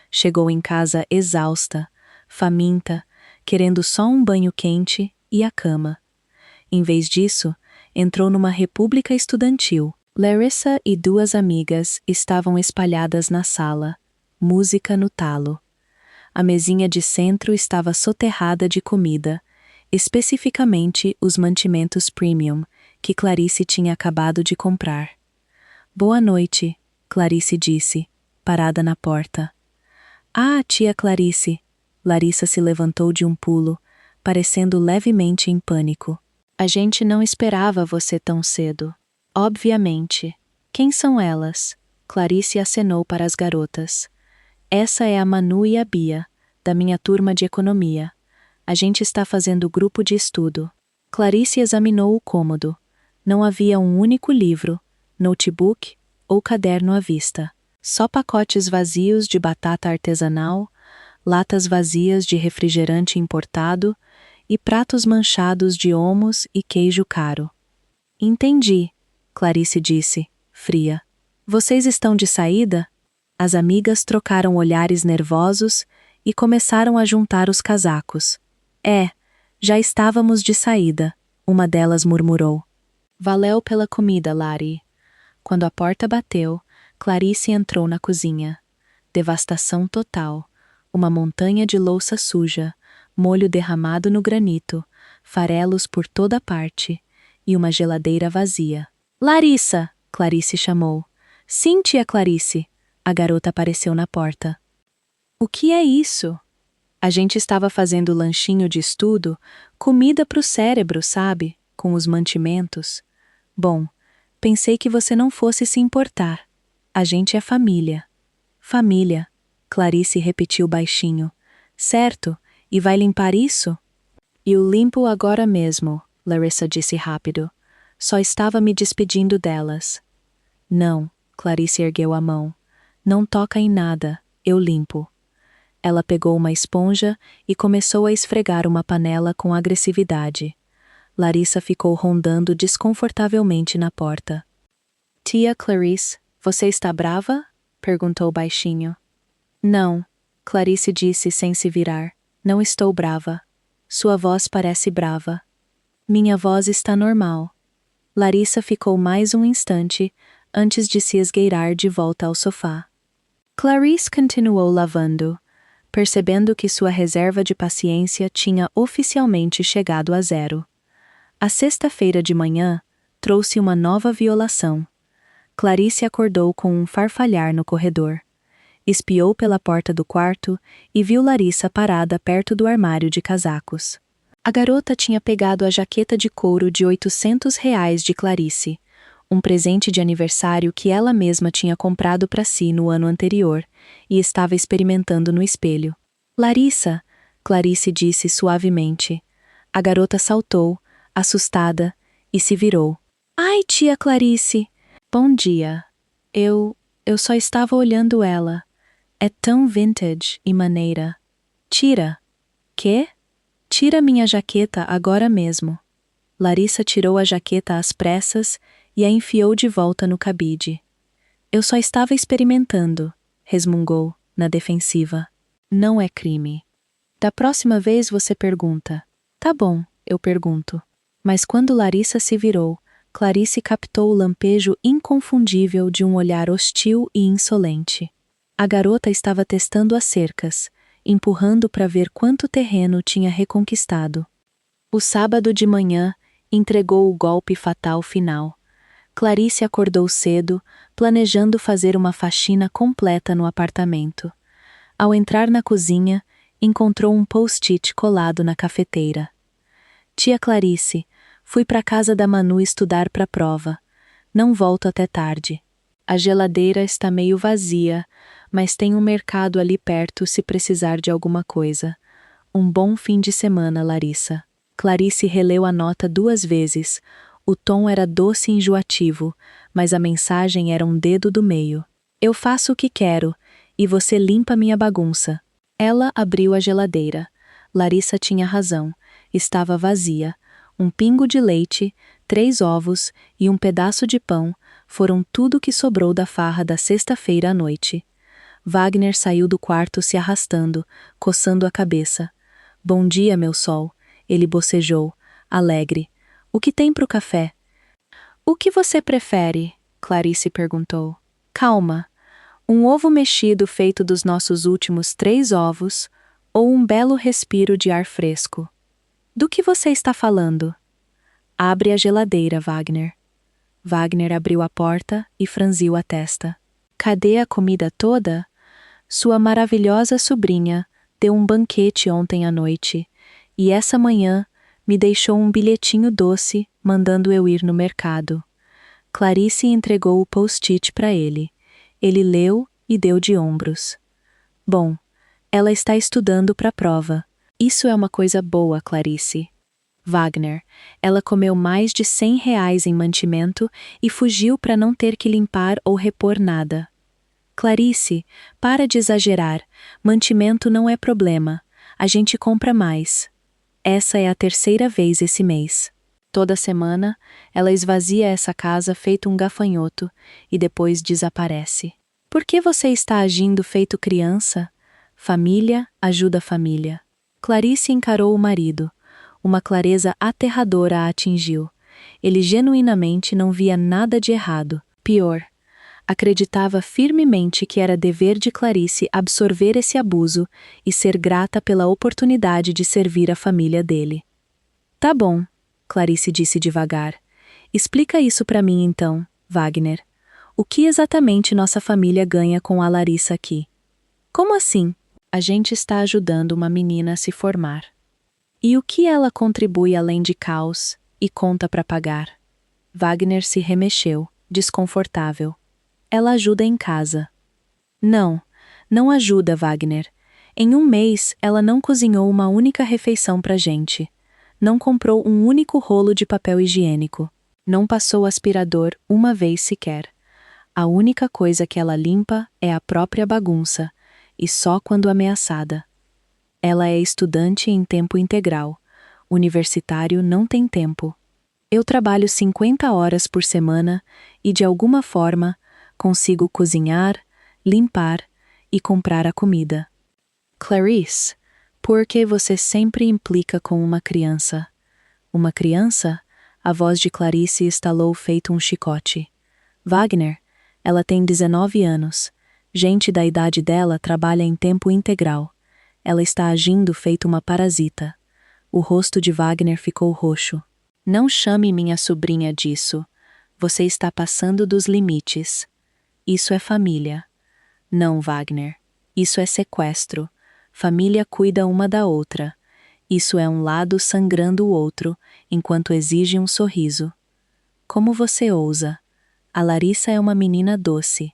Chegou em casa exausta, faminta, querendo só um banho quente e a cama. Em vez disso, entrou numa república estudantil. Larissa e 2 amigas estavam espalhadas na sala, música no talo. A mesinha de centro estava soterrada de comida, especificamente os mantimentos premium, que Clarice tinha acabado de comprar. Boa noite, Clarice disse, parada na porta. Ah, tia Clarice! Larissa se levantou de um pulo, parecendo levemente em pânico. A gente não esperava você tão cedo. Obviamente. Quem são elas? Clarice acenou para as garotas. Essa é a Manu e a Bia, da minha turma de economia. A gente está fazendo grupo de estudo. Clarice examinou o cômodo. Não havia um único livro, notebook ou caderno à vista. Só pacotes vazios de batata artesanal, latas vazias de refrigerante importado e pratos manchados de omos e queijo caro. Entendi, Clarice disse, fria. Vocês estão de saída? As amigas trocaram olhares nervosos e começaram a juntar os casacos. É, já estávamos de saída, uma delas murmurou. Valeu pela comida, Lari. Quando a porta bateu, Clarice entrou na cozinha. Devastação total. Uma montanha de louça suja, molho derramado no granito, farelos por toda parte e uma geladeira vazia. Larissa! Clarice chamou. Sim, tia Clarice. A garota apareceu na porta. O que é isso? A gente estava fazendo lanchinho de estudo, comida pro cérebro, sabe? Com os mantimentos. Bom, pensei que você não fosse se importar. A gente é família. Família, Clarice repetiu baixinho. Certo, e vai limpar isso? Eu limpo agora mesmo, Larissa disse rápido. Só estava me despedindo delas. Não, Clarice ergueu a mão. Não toca em nada, eu limpo. Ela pegou uma esponja e começou a esfregar uma panela com agressividade. Larissa ficou rondando desconfortavelmente na porta. Tia Clarice, você está brava? Perguntou baixinho. Não, Clarice disse sem se virar. Não estou brava. Sua voz parece brava. Minha voz está normal. Larissa ficou mais um instante antes de se esgueirar de volta ao sofá. Clarice continuou lavando, percebendo que sua reserva de paciência tinha oficialmente chegado a zero. A sexta-feira de manhã trouxe uma nova violação. Clarice acordou com um farfalhar no corredor. Espiou pela porta do quarto e viu Larissa parada perto do armário de casacos. A garota tinha pegado a jaqueta de couro de R$ 800 de Clarice, um presente de aniversário que ela mesma tinha comprado para si no ano anterior, e estava experimentando no espelho. Larissa, Clarice disse suavemente. A garota saltou, assustada, e se virou. Ai, tia Clarice! Bom dia. Eu só estava olhando ela. É tão vintage e maneira. Tira. Quê? Tira minha jaqueta agora mesmo. Larissa tirou a jaqueta às pressas e a enfiou de volta no cabide. Eu só estava experimentando, resmungou, na defensiva. Não é crime. Da próxima vez você pergunta. Tá bom, eu pergunto. Mas quando Larissa se virou, Clarice captou o lampejo inconfundível de um olhar hostil e insolente. A garota estava testando as cercas, empurrando para ver quanto terreno tinha reconquistado. O sábado de manhã entregou o golpe fatal final. Clarice acordou cedo, planejando fazer uma faxina completa no apartamento. Ao entrar na cozinha, encontrou um post-it colado na cafeteira. Tia Clarice, fui para casa da Manu estudar para a prova. Não volto até tarde. A geladeira está meio vazia, mas tem um mercado ali perto se precisar de alguma coisa. Um bom fim de semana, Larissa. Clarice releu a nota 2 vezes. O tom era doce e enjoativo, mas a mensagem era um dedo do meio. Eu faço o que quero, e você limpa minha bagunça. Ela abriu a geladeira. Larissa tinha razão. Estava vazia. Um pingo de leite, 3 ovos e um pedaço de pão foram tudo que sobrou da farra da sexta-feira à noite. Wagner saiu do quarto se arrastando, coçando a cabeça. Bom dia, meu sol. Ele bocejou, alegre. O que tem pro café? O que você prefere? Clarice perguntou. Calma. Um ovo mexido feito dos nossos últimos 3 ovos ou um belo respiro de ar fresco? Do que você está falando? Abre a geladeira, Wagner. Wagner abriu a porta e franziu a testa. Cadê a comida toda? Sua maravilhosa sobrinha deu um banquete ontem à noite, e essa manhã me deixou um bilhetinho doce mandando eu ir no mercado. Clarice entregou o post-it para ele. Ele leu e deu de ombros. Bom, ela está estudando para a prova. Isso é uma coisa boa, Clarice. Wagner, ela comeu mais de R$ 100 em mantimento e fugiu para não ter que limpar ou repor nada. Clarice, para de exagerar. Mantimento não é problema. A gente compra mais. Essa é a 3ª vez esse mês. Toda semana, ela esvazia essa casa feito um gafanhoto e depois desaparece. Por que você está agindo feito criança? Família ajuda família. Clarice encarou o marido. Uma clareza aterradora a atingiu. Ele genuinamente não via nada de errado. Pior, acreditava firmemente que era dever de Clarice absorver esse abuso e ser grata pela oportunidade de servir a família dele. Tá bom, Clarice disse devagar. Explica isso pra mim então, Wagner. O que exatamente nossa família ganha com a Larissa aqui? Como assim? A gente está ajudando uma menina a se formar. E o que ela contribui além de caos e conta para pagar? Wagner se remexeu, desconfortável. Ela ajuda em casa. Não ajuda, Wagner. Em um mês, ela não cozinhou uma única refeição pra gente. Não comprou um único rolo de papel higiênico. Não passou aspirador uma vez sequer. A única coisa que ela limpa é a própria bagunça, e só quando ameaçada. Ela é estudante em tempo integral. Universitário não tem tempo. Eu trabalho 50 horas por semana e, de alguma forma, consigo cozinhar, limpar e comprar a comida. Clarice, por que você sempre implica com uma criança? Uma criança? A voz de Clarice estalou feito um chicote. Wagner, ela tem 19 anos. Gente da idade dela trabalha em tempo integral. Ela está agindo feito uma parasita. O rosto de Wagner ficou roxo. Não chame minha sobrinha disso. Você está passando dos limites. Isso é família. Não, Wagner. Isso é sequestro. Família cuida uma da outra. Isso é um lado sangrando o outro, enquanto exige um sorriso. Como você ousa? A Larissa é uma menina doce.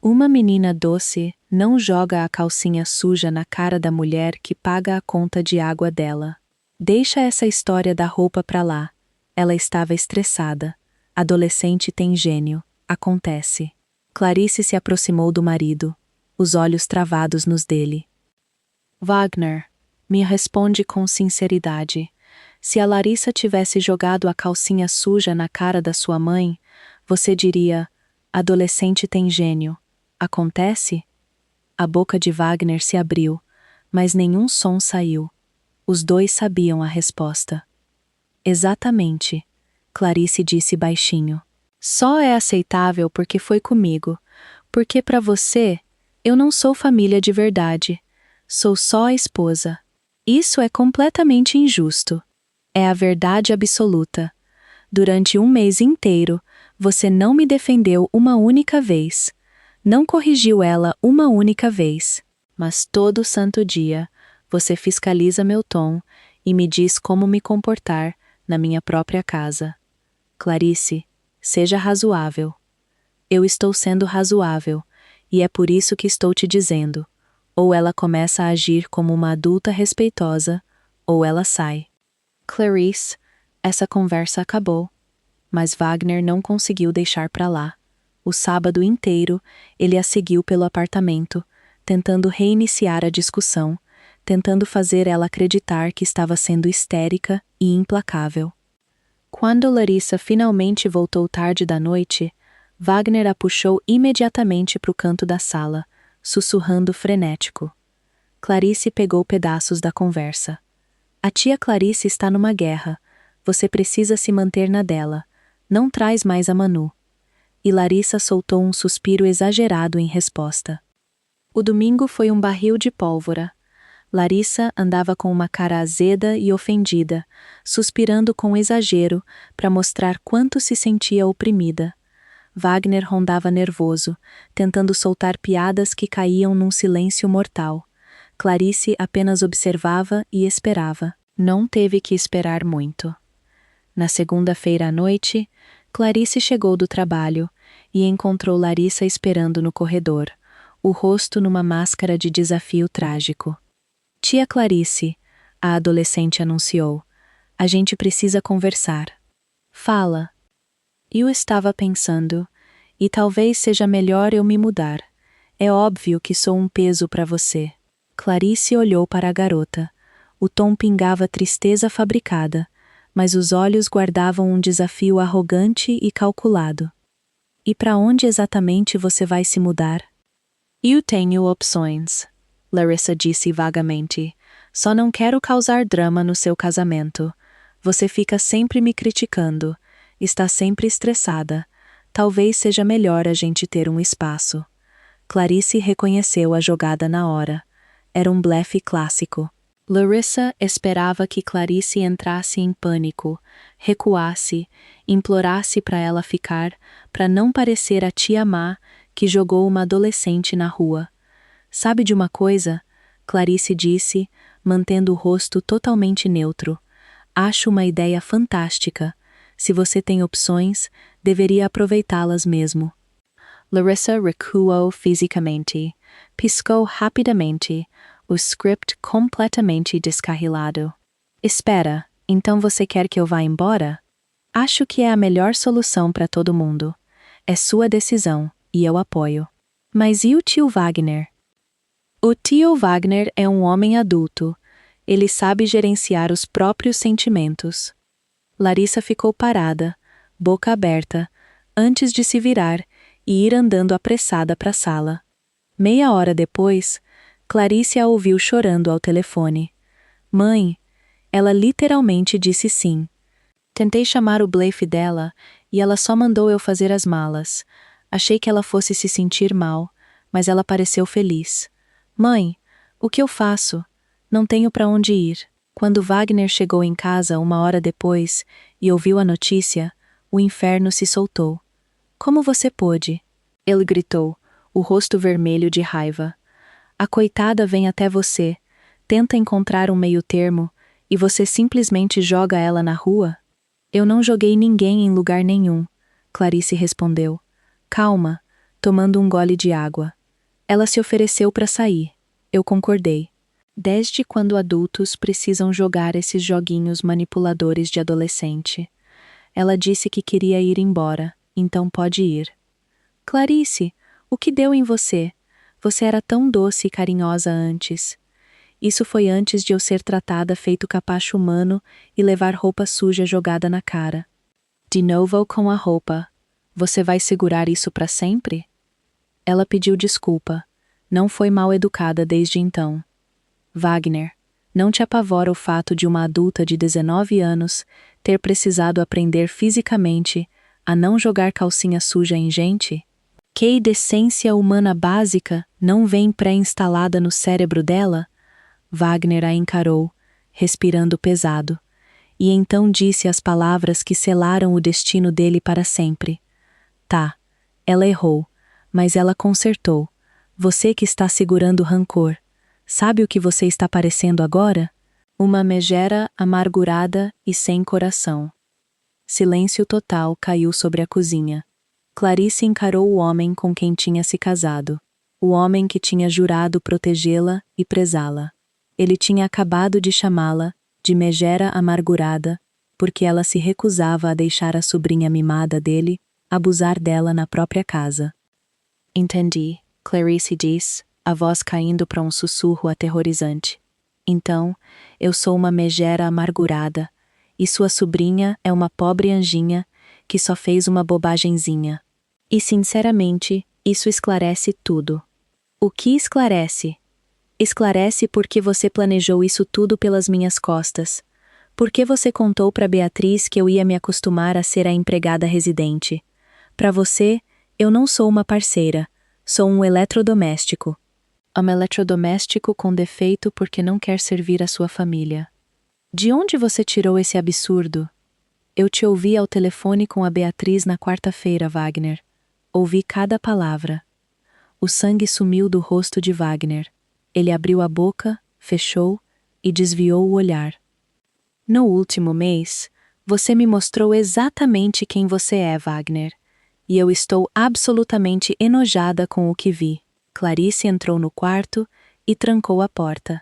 Uma menina doce não joga a calcinha suja na cara da mulher que paga a conta de água dela. Deixa essa história da roupa pra lá. Ela estava estressada. Adolescente tem gênio. Acontece. Clarice se aproximou do marido, os olhos travados nos dele. Wagner, me responde com sinceridade. Se a Larissa tivesse jogado a calcinha suja na cara da sua mãe, você diria: adolescente tem gênio. Acontece? A boca de Wagner se abriu, mas nenhum som saiu. Os dois sabiam a resposta. Exatamente, Clarice disse baixinho. Só é aceitável porque foi comigo, porque para você, eu não sou família de verdade. Sou só a esposa. Isso é completamente injusto. É a verdade absoluta. Durante um mês inteiro, você não me defendeu uma única vez. Não corrigiu ela uma única vez. Mas todo santo dia, você fiscaliza meu tom e me diz como me comportar na minha própria casa. Clarice, seja razoável. Eu estou sendo razoável, e é por isso que estou te dizendo. Ou ela começa a agir como uma adulta respeitosa, ou ela sai. Clarice, essa conversa acabou. Mas Wagner não conseguiu deixar pra lá. O sábado inteiro, ele a seguiu pelo apartamento, tentando reiniciar a discussão, tentando fazer ela acreditar que estava sendo histérica e implacável. Quando Larissa finalmente voltou tarde da noite, Wagner a puxou imediatamente para o canto da sala, sussurrando frenético. Clarice pegou pedaços da conversa. A tia Clarice está numa guerra. Você precisa se manter na dela. Não traz mais a Manu. E Larissa soltou um suspiro exagerado em resposta. O domingo foi um barril de pólvora. Larissa andava com uma cara azeda e ofendida, suspirando com exagero para mostrar quanto se sentia oprimida. Wagner rondava nervoso, tentando soltar piadas que caíam num silêncio mortal. Clarice apenas observava e esperava. Não teve que esperar muito. Na segunda-feira à noite, Clarice chegou do trabalho e encontrou Larissa esperando no corredor, o rosto numa máscara de desafio trágico. Tia Clarice, a adolescente anunciou, a gente precisa conversar. Fala. Eu estava pensando, e talvez seja melhor eu me mudar. É óbvio que sou um peso para você. Clarice olhou para a garota. O tom pingava tristeza fabricada, mas os olhos guardavam um desafio arrogante e calculado. E para onde exatamente você vai se mudar? Eu tenho opções, Larissa disse vagamente, Só não quero causar drama no seu casamento. Você fica sempre me criticando. Está sempre estressada. Talvez seja melhor a gente ter um espaço. Clarice reconheceu a jogada na hora. Era um blefe clássico. Larissa esperava que Clarice entrasse em pânico, recuasse, implorasse para ela ficar, para não parecer a tia má que jogou uma adolescente na rua. Sabe de uma coisa? Clarice disse, mantendo o rosto totalmente neutro. Acho uma ideia fantástica. Se você tem opções, deveria aproveitá-las mesmo. Larissa recuou fisicamente. Piscou rapidamente, o script completamente descarrilado. Espera, então você quer que eu vá embora? Acho que é a melhor solução para todo mundo. É sua decisão, e eu apoio. Mas e o tio Wagner? O tio Wagner é um homem adulto. Ele sabe gerenciar os próprios sentimentos. Larissa ficou parada, boca aberta, antes de se virar e ir andando apressada para a sala. Meia hora depois, Clarice a ouviu chorando ao telefone. Mãe, ela literalmente disse sim. Tentei chamar o blefe dela e ela só mandou eu fazer as malas. Achei que ela fosse se sentir mal, mas ela pareceu feliz. Mãe, o que eu faço? Não tenho para onde ir. Quando Wagner chegou em casa uma hora depois e ouviu a notícia, o inferno se soltou. Como você pôde? Ele gritou, o rosto vermelho de raiva. A coitada vem até você, tenta encontrar um meio-termo e você simplesmente joga ela na rua? Eu não joguei ninguém em lugar nenhum, Clarice respondeu. Calma, tomando um gole de água. Ela se ofereceu para sair. Eu concordei. Desde quando adultos precisam jogar esses joguinhos manipuladores de adolescente? Ela disse que queria ir embora, então pode ir. Clarice, o que deu em você? Você era tão doce e carinhosa antes. Isso foi antes de eu ser tratada feito capacho humano e levar roupa suja jogada na cara. De novo com a roupa. Você vai segurar isso para sempre? Ela pediu desculpa. Não foi mal educada desde então. Wagner, não te apavora o fato de uma adulta de 19 anos ter precisado aprender fisicamente a não jogar calcinha suja em gente? Que decência humana básica não vem pré-instalada no cérebro dela? Wagner a encarou, respirando pesado, e então disse as palavras que selaram o destino dele para sempre. Tá, ela errou, mas ela consertou. Você que está segurando rancor. Sabe o que você está parecendo agora? Uma megera amargurada e sem coração. Silêncio total caiu sobre a cozinha. Clarice encarou o homem com quem tinha se casado. O homem que tinha jurado protegê-la e prezá-la. Ele tinha acabado de chamá-la de megera amargurada, porque ela se recusava a deixar a sobrinha mimada dele abusar dela na própria casa. Entendi, Clarice disse, a voz caindo para um sussurro aterrorizante. Então, eu sou uma megera amargurada, e sua sobrinha é uma pobre anjinha que só fez uma bobagenzinha. E sinceramente, isso esclarece tudo. O que esclarece? Esclarece porque você planejou isso tudo pelas minhas costas. Por que você contou para Beatriz que eu ia me acostumar a ser a empregada residente? Para você, eu não sou uma parceira, sou um eletrodoméstico. Um eletrodoméstico com defeito porque não quer servir a sua família. De onde você tirou esse absurdo? Eu te ouvi ao telefone com a Beatriz na quarta-feira, Wagner. Ouvi cada palavra. O sangue sumiu do rosto de Wagner. Ele abriu a boca, fechou e desviou o olhar. No último mês, você me mostrou exatamente quem você é, Wagner. E eu estou absolutamente enojada com o que vi. Clarice entrou no quarto e trancou a porta.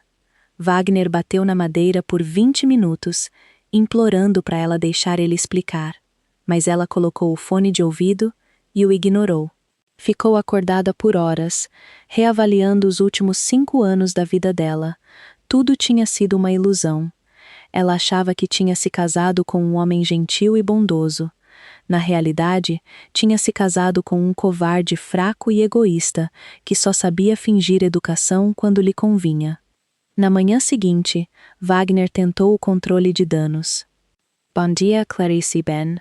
Wagner bateu na madeira por 20 minutos, implorando para ela deixar ele explicar. Mas ela colocou o fone de ouvido e o ignorou. Ficou acordada por horas, reavaliando os últimos 5 anos da vida dela. Tudo tinha sido uma ilusão. Ela achava que tinha se casado com um homem gentil e bondoso. Na realidade, tinha se casado com um covarde fraco e egoísta, que só sabia fingir educação quando lhe convinha. Na manhã seguinte, Wagner tentou o controle de danos. Bom dia, Clarice Ben,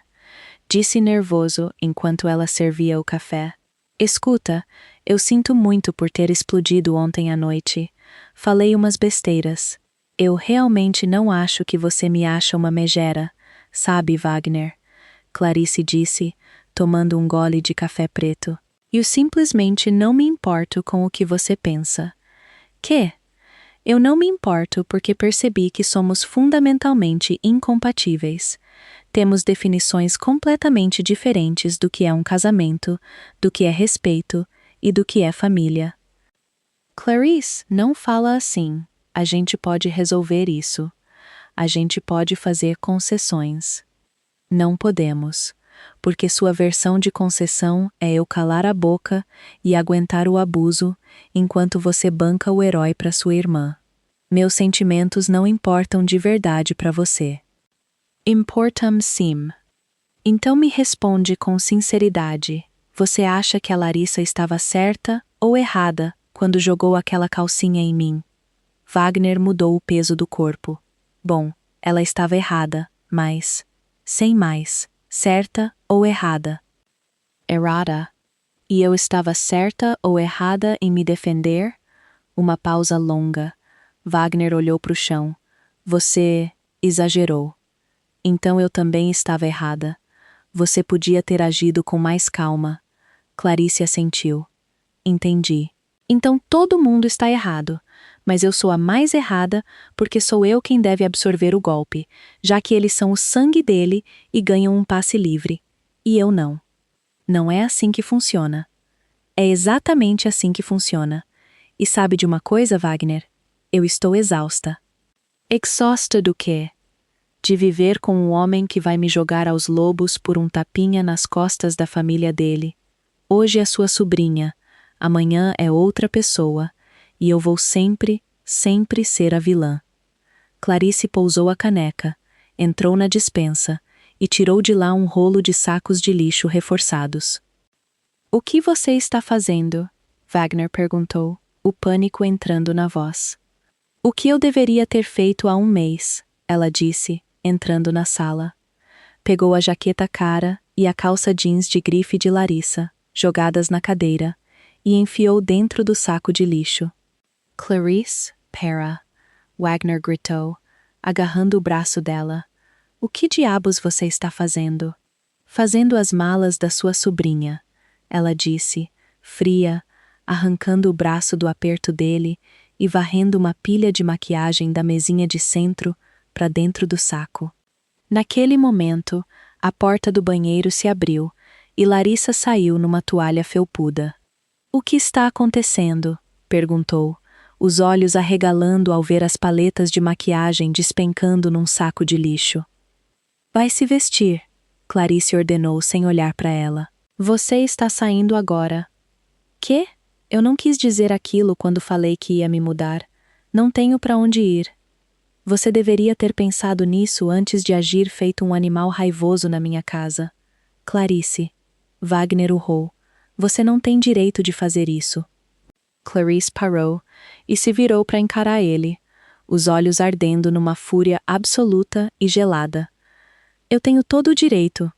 disse nervoso enquanto ela servia o café. Escuta, eu sinto muito por ter explodido ontem à noite. Falei umas besteiras. Eu realmente não acho que você me acha uma megera, sabe, Wagner? Clarice disse, tomando um gole de café preto. Eu simplesmente não me importo com o que você pensa. Que? Eu não me importo porque percebi que somos fundamentalmente incompatíveis. Temos definições completamente diferentes do que é um casamento, do que é respeito e do que é família. Clarice, não fala assim. A gente pode resolver isso. A gente pode fazer concessões. Não podemos, porque sua versão de concessão é eu calar a boca e aguentar o abuso enquanto você banca o herói para sua irmã. Meus sentimentos não importam de verdade para você. Importam sim. Então me responde com sinceridade. Você acha que a Larissa estava certa ou errada quando jogou aquela calcinha em mim? Wagner mudou o peso do corpo. Bom, ela estava errada, mas... sem mais, certa ou errada? Errada. E eu estava certa ou errada em me defender? Uma pausa longa. Wagner olhou para o chão. Você exagerou. Então eu também estava errada. Você podia ter agido com mais calma. Clarice assentiu. Entendi. Então todo mundo está errado, mas eu sou a mais errada porque sou eu quem deve absorver o golpe, já que eles são o sangue dele e ganham um passe livre. E eu não. Não é assim que funciona. É exatamente assim que funciona. E sabe de uma coisa, Wagner? Eu estou exausta. Exausta do quê? De viver com um homem que vai me jogar aos lobos por um tapinha nas costas da família dele. Hoje é sua sobrinha, amanhã é outra pessoa, e eu vou sempre, sempre ser a vilã. Clarice pousou a caneca, entrou na despensa e tirou de lá um rolo de sacos de lixo reforçados. O que você está fazendo? Wagner perguntou, o pânico entrando na voz. O que eu deveria ter feito há um mês, ela disse, entrando na sala. Pegou a jaqueta cara e a calça jeans de grife de Larissa, jogadas na cadeira, e enfiou dentro do saco de lixo. Clarice, pera, Wagner gritou, agarrando o braço dela. O que diabos você está fazendo? Fazendo as malas da sua sobrinha, ela disse, fria, arrancando o braço do aperto dele e varrendo uma pilha de maquiagem da mesinha de centro para dentro do saco. Naquele momento, a porta do banheiro se abriu e Larissa saiu numa toalha felpuda. O que está acontecendo? Perguntou, os olhos arregalando ao ver as paletas de maquiagem despencando num saco de lixo. Vai se vestir, Clarice ordenou sem olhar para ela. Você está saindo agora. Quê? Eu não quis dizer aquilo quando falei que ia me mudar. Não tenho para onde ir. Você deveria ter pensado nisso antes de agir feito um animal raivoso na minha casa. Clarice. Wagner urrou. Você não tem direito de fazer isso. Clarice parou e se virou para encarar ele, os olhos ardendo numa fúria absoluta e gelada. Eu tenho todo o direito.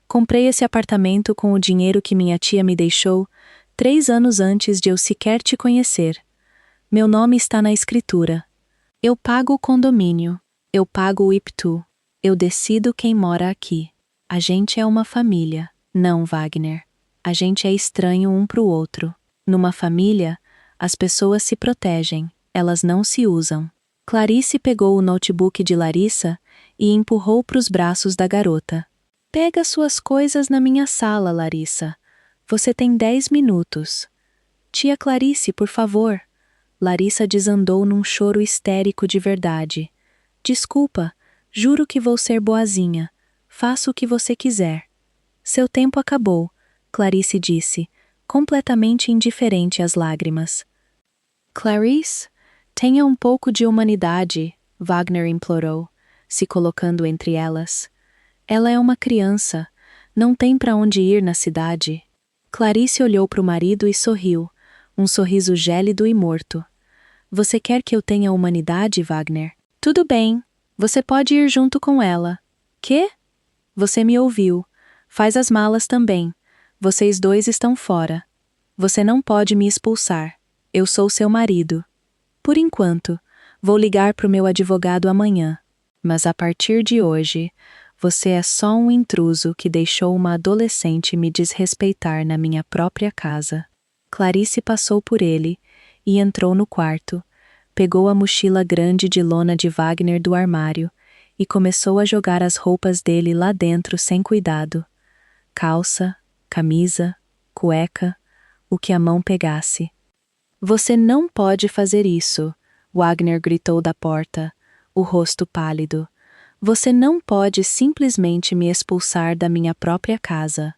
Comprei esse apartamento com o dinheiro que minha tia me deixou 3 anos antes de eu sequer te conhecer. Meu nome está na escritura. Eu pago o condomínio. Eu pago o IPTU. Eu decido quem mora aqui. A gente é uma família. Não, Wagner. A gente é estranho um pro outro. Numa família, as pessoas se protegem. Elas não se usam. Clarice pegou o notebook de Larissa e empurrou pros braços da garota. Pega suas coisas na minha sala, Larissa. Você tem 10 minutos. Tia Clarice, por favor. Larissa desandou num choro histérico de verdade. Desculpa, juro que vou ser boazinha. Faça o que você quiser. Seu tempo acabou, Clarice disse, completamente indiferente às lágrimas. Clarice, tenha um pouco de humanidade, Wagner implorou, se colocando entre elas. Ela é uma criança, não tem para onde ir na cidade. Clarice olhou para o marido e sorriu, um sorriso gélido e morto. Você quer que eu tenha humanidade, Wagner? Tudo bem, você pode ir junto com ela. Quê? Você me ouviu. Faz as malas também. Vocês dois estão fora. Você não pode me expulsar. Eu sou seu marido. Por enquanto, vou ligar para o meu advogado amanhã. Mas a partir de hoje, você é só um intruso que deixou uma adolescente me desrespeitar na minha própria casa. Clarice passou por ele e entrou no quarto, pegou a mochila grande de lona de Wagner do armário e começou a jogar as roupas dele lá dentro sem cuidado. Calça, camisa, cueca, o que a mão pegasse. Você não pode fazer isso, Wagner gritou da porta, o rosto pálido. Você não pode simplesmente me expulsar da minha própria casa.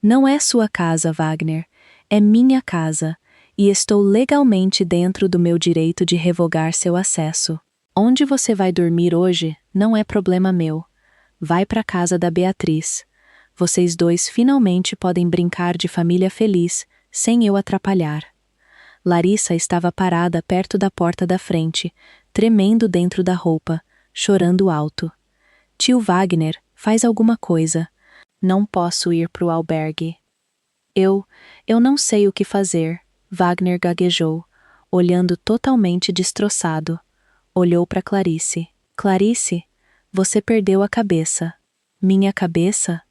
Não é sua casa, Wagner, é minha casa, e estou legalmente dentro do meu direito de revogar seu acesso. Onde você vai dormir hoje não é problema meu. Vai para a casa da Beatriz. Vocês dois finalmente podem brincar de família feliz, sem eu atrapalhar. Larissa estava parada perto da porta da frente, tremendo dentro da roupa, chorando alto. Tio Wagner, faz alguma coisa. Não posso ir pro albergue. Eu não sei o que fazer, Wagner gaguejou, olhando totalmente destroçado. Olhou para Clarice. Clarice, você perdeu a cabeça. Minha cabeça?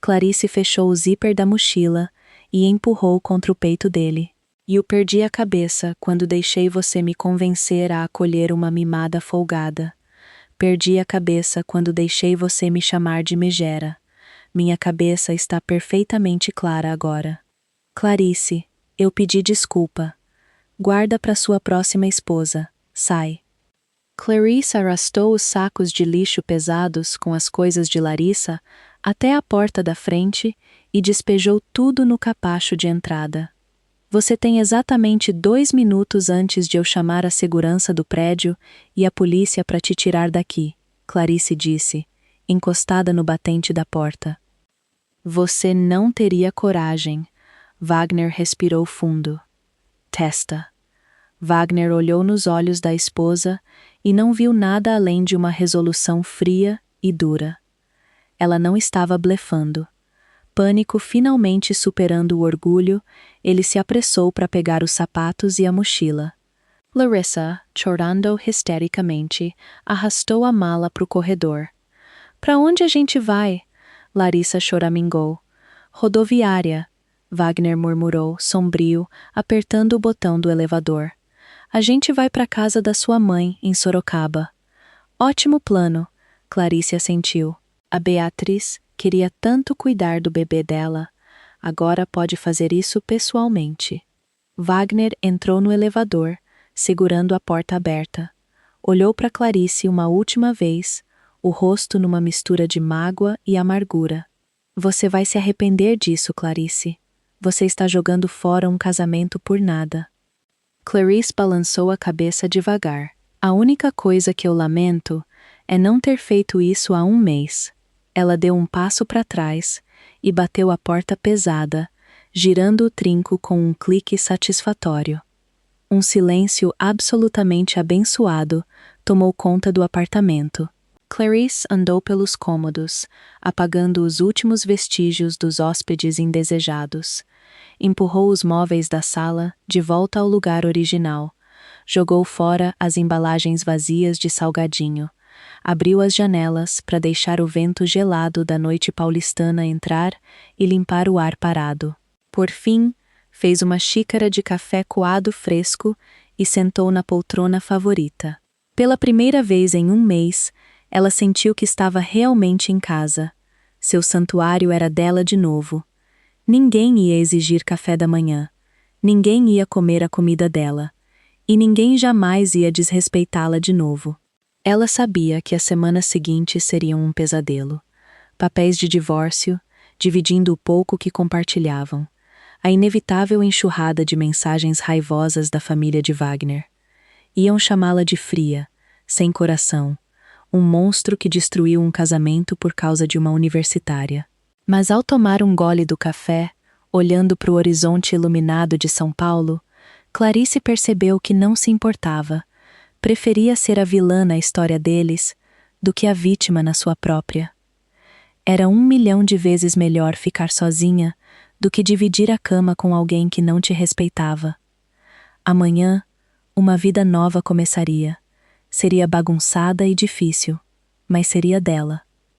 Clarice fechou o zíper da mochila e empurrou contra o peito dele. E eu perdi a cabeça quando deixei você me convencer a acolher uma mimada folgada. Perdi a cabeça quando deixei você me chamar de megera. Minha cabeça está perfeitamente clara agora. Clarice, eu pedi desculpa. Guarda para sua próxima esposa. Sai. Clarice arrastou os sacos de lixo pesados com as coisas de Larissa até a porta da frente e despejou tudo no capacho de entrada. Você tem exatamente 2 minutos antes de eu chamar a segurança do prédio e a polícia para te tirar daqui, Clarice disse, encostada no batente da porta. Você não teria coragem. Wagner respirou fundo. Testa. Wagner olhou nos olhos da esposa e não viu nada além de uma resolução fria e dura. Ela não estava blefando. Pânico finalmente superando o orgulho, ele se apressou para pegar os sapatos e a mochila. Larissa, chorando histericamente, arrastou a mala para o corredor. Para onde a gente vai? Larissa choramingou. Rodoviária, Wagner murmurou, sombrio, apertando o botão do elevador. A gente vai para a casa da sua mãe, em Sorocaba. Ótimo plano, Clarice assentiu. A Beatriz queria tanto cuidar do bebê dela. Agora pode fazer isso pessoalmente. Wagner entrou no elevador, segurando a porta aberta. Olhou para Clarice uma última vez, o rosto numa mistura de mágoa e amargura. Você vai se arrepender disso, Clarice. Você está jogando fora um casamento por nada. Clarice balançou a cabeça devagar. A única coisa que eu lamento é não ter feito isso há 1 mês. Ela deu um passo para trás e bateu a porta pesada, girando o trinco com um clique satisfatório. Um silêncio absolutamente abençoado tomou conta do apartamento. Clarice andou pelos cômodos, apagando os últimos vestígios dos hóspedes indesejados. Empurrou os móveis da sala de volta ao lugar original. Jogou fora as embalagens vazias de salgadinho. Abriu as janelas para deixar o vento gelado da noite paulistana entrar e limpar o ar parado. Por fim, fez uma xícara de café coado fresco e sentou na poltrona favorita. Pela primeira vez em 1 mês, ela sentiu que estava realmente em casa. Seu santuário era dela de novo. Ninguém ia exigir café da manhã. Ninguém ia comer a comida dela. E ninguém jamais ia desrespeitá-la de novo. Ela sabia que as semanas seguintes seriam um pesadelo. Papéis de divórcio, dividindo o pouco que compartilhavam. A inevitável enxurrada de mensagens raivosas da família de Wagner. Iam chamá-la de fria, sem coração, um monstro que destruiu um casamento por causa de uma universitária. Mas ao tomar um gole do café, olhando para o horizonte iluminado de São Paulo, Clarice percebeu que não se importava. Preferia ser a vilã na história deles do que a vítima na sua própria. Era 1.000.000 de vezes melhor ficar sozinha do que dividir a cama com alguém que não te respeitava. Amanhã, uma vida nova começaria. Seria bagunçada e difícil, mas seria dela.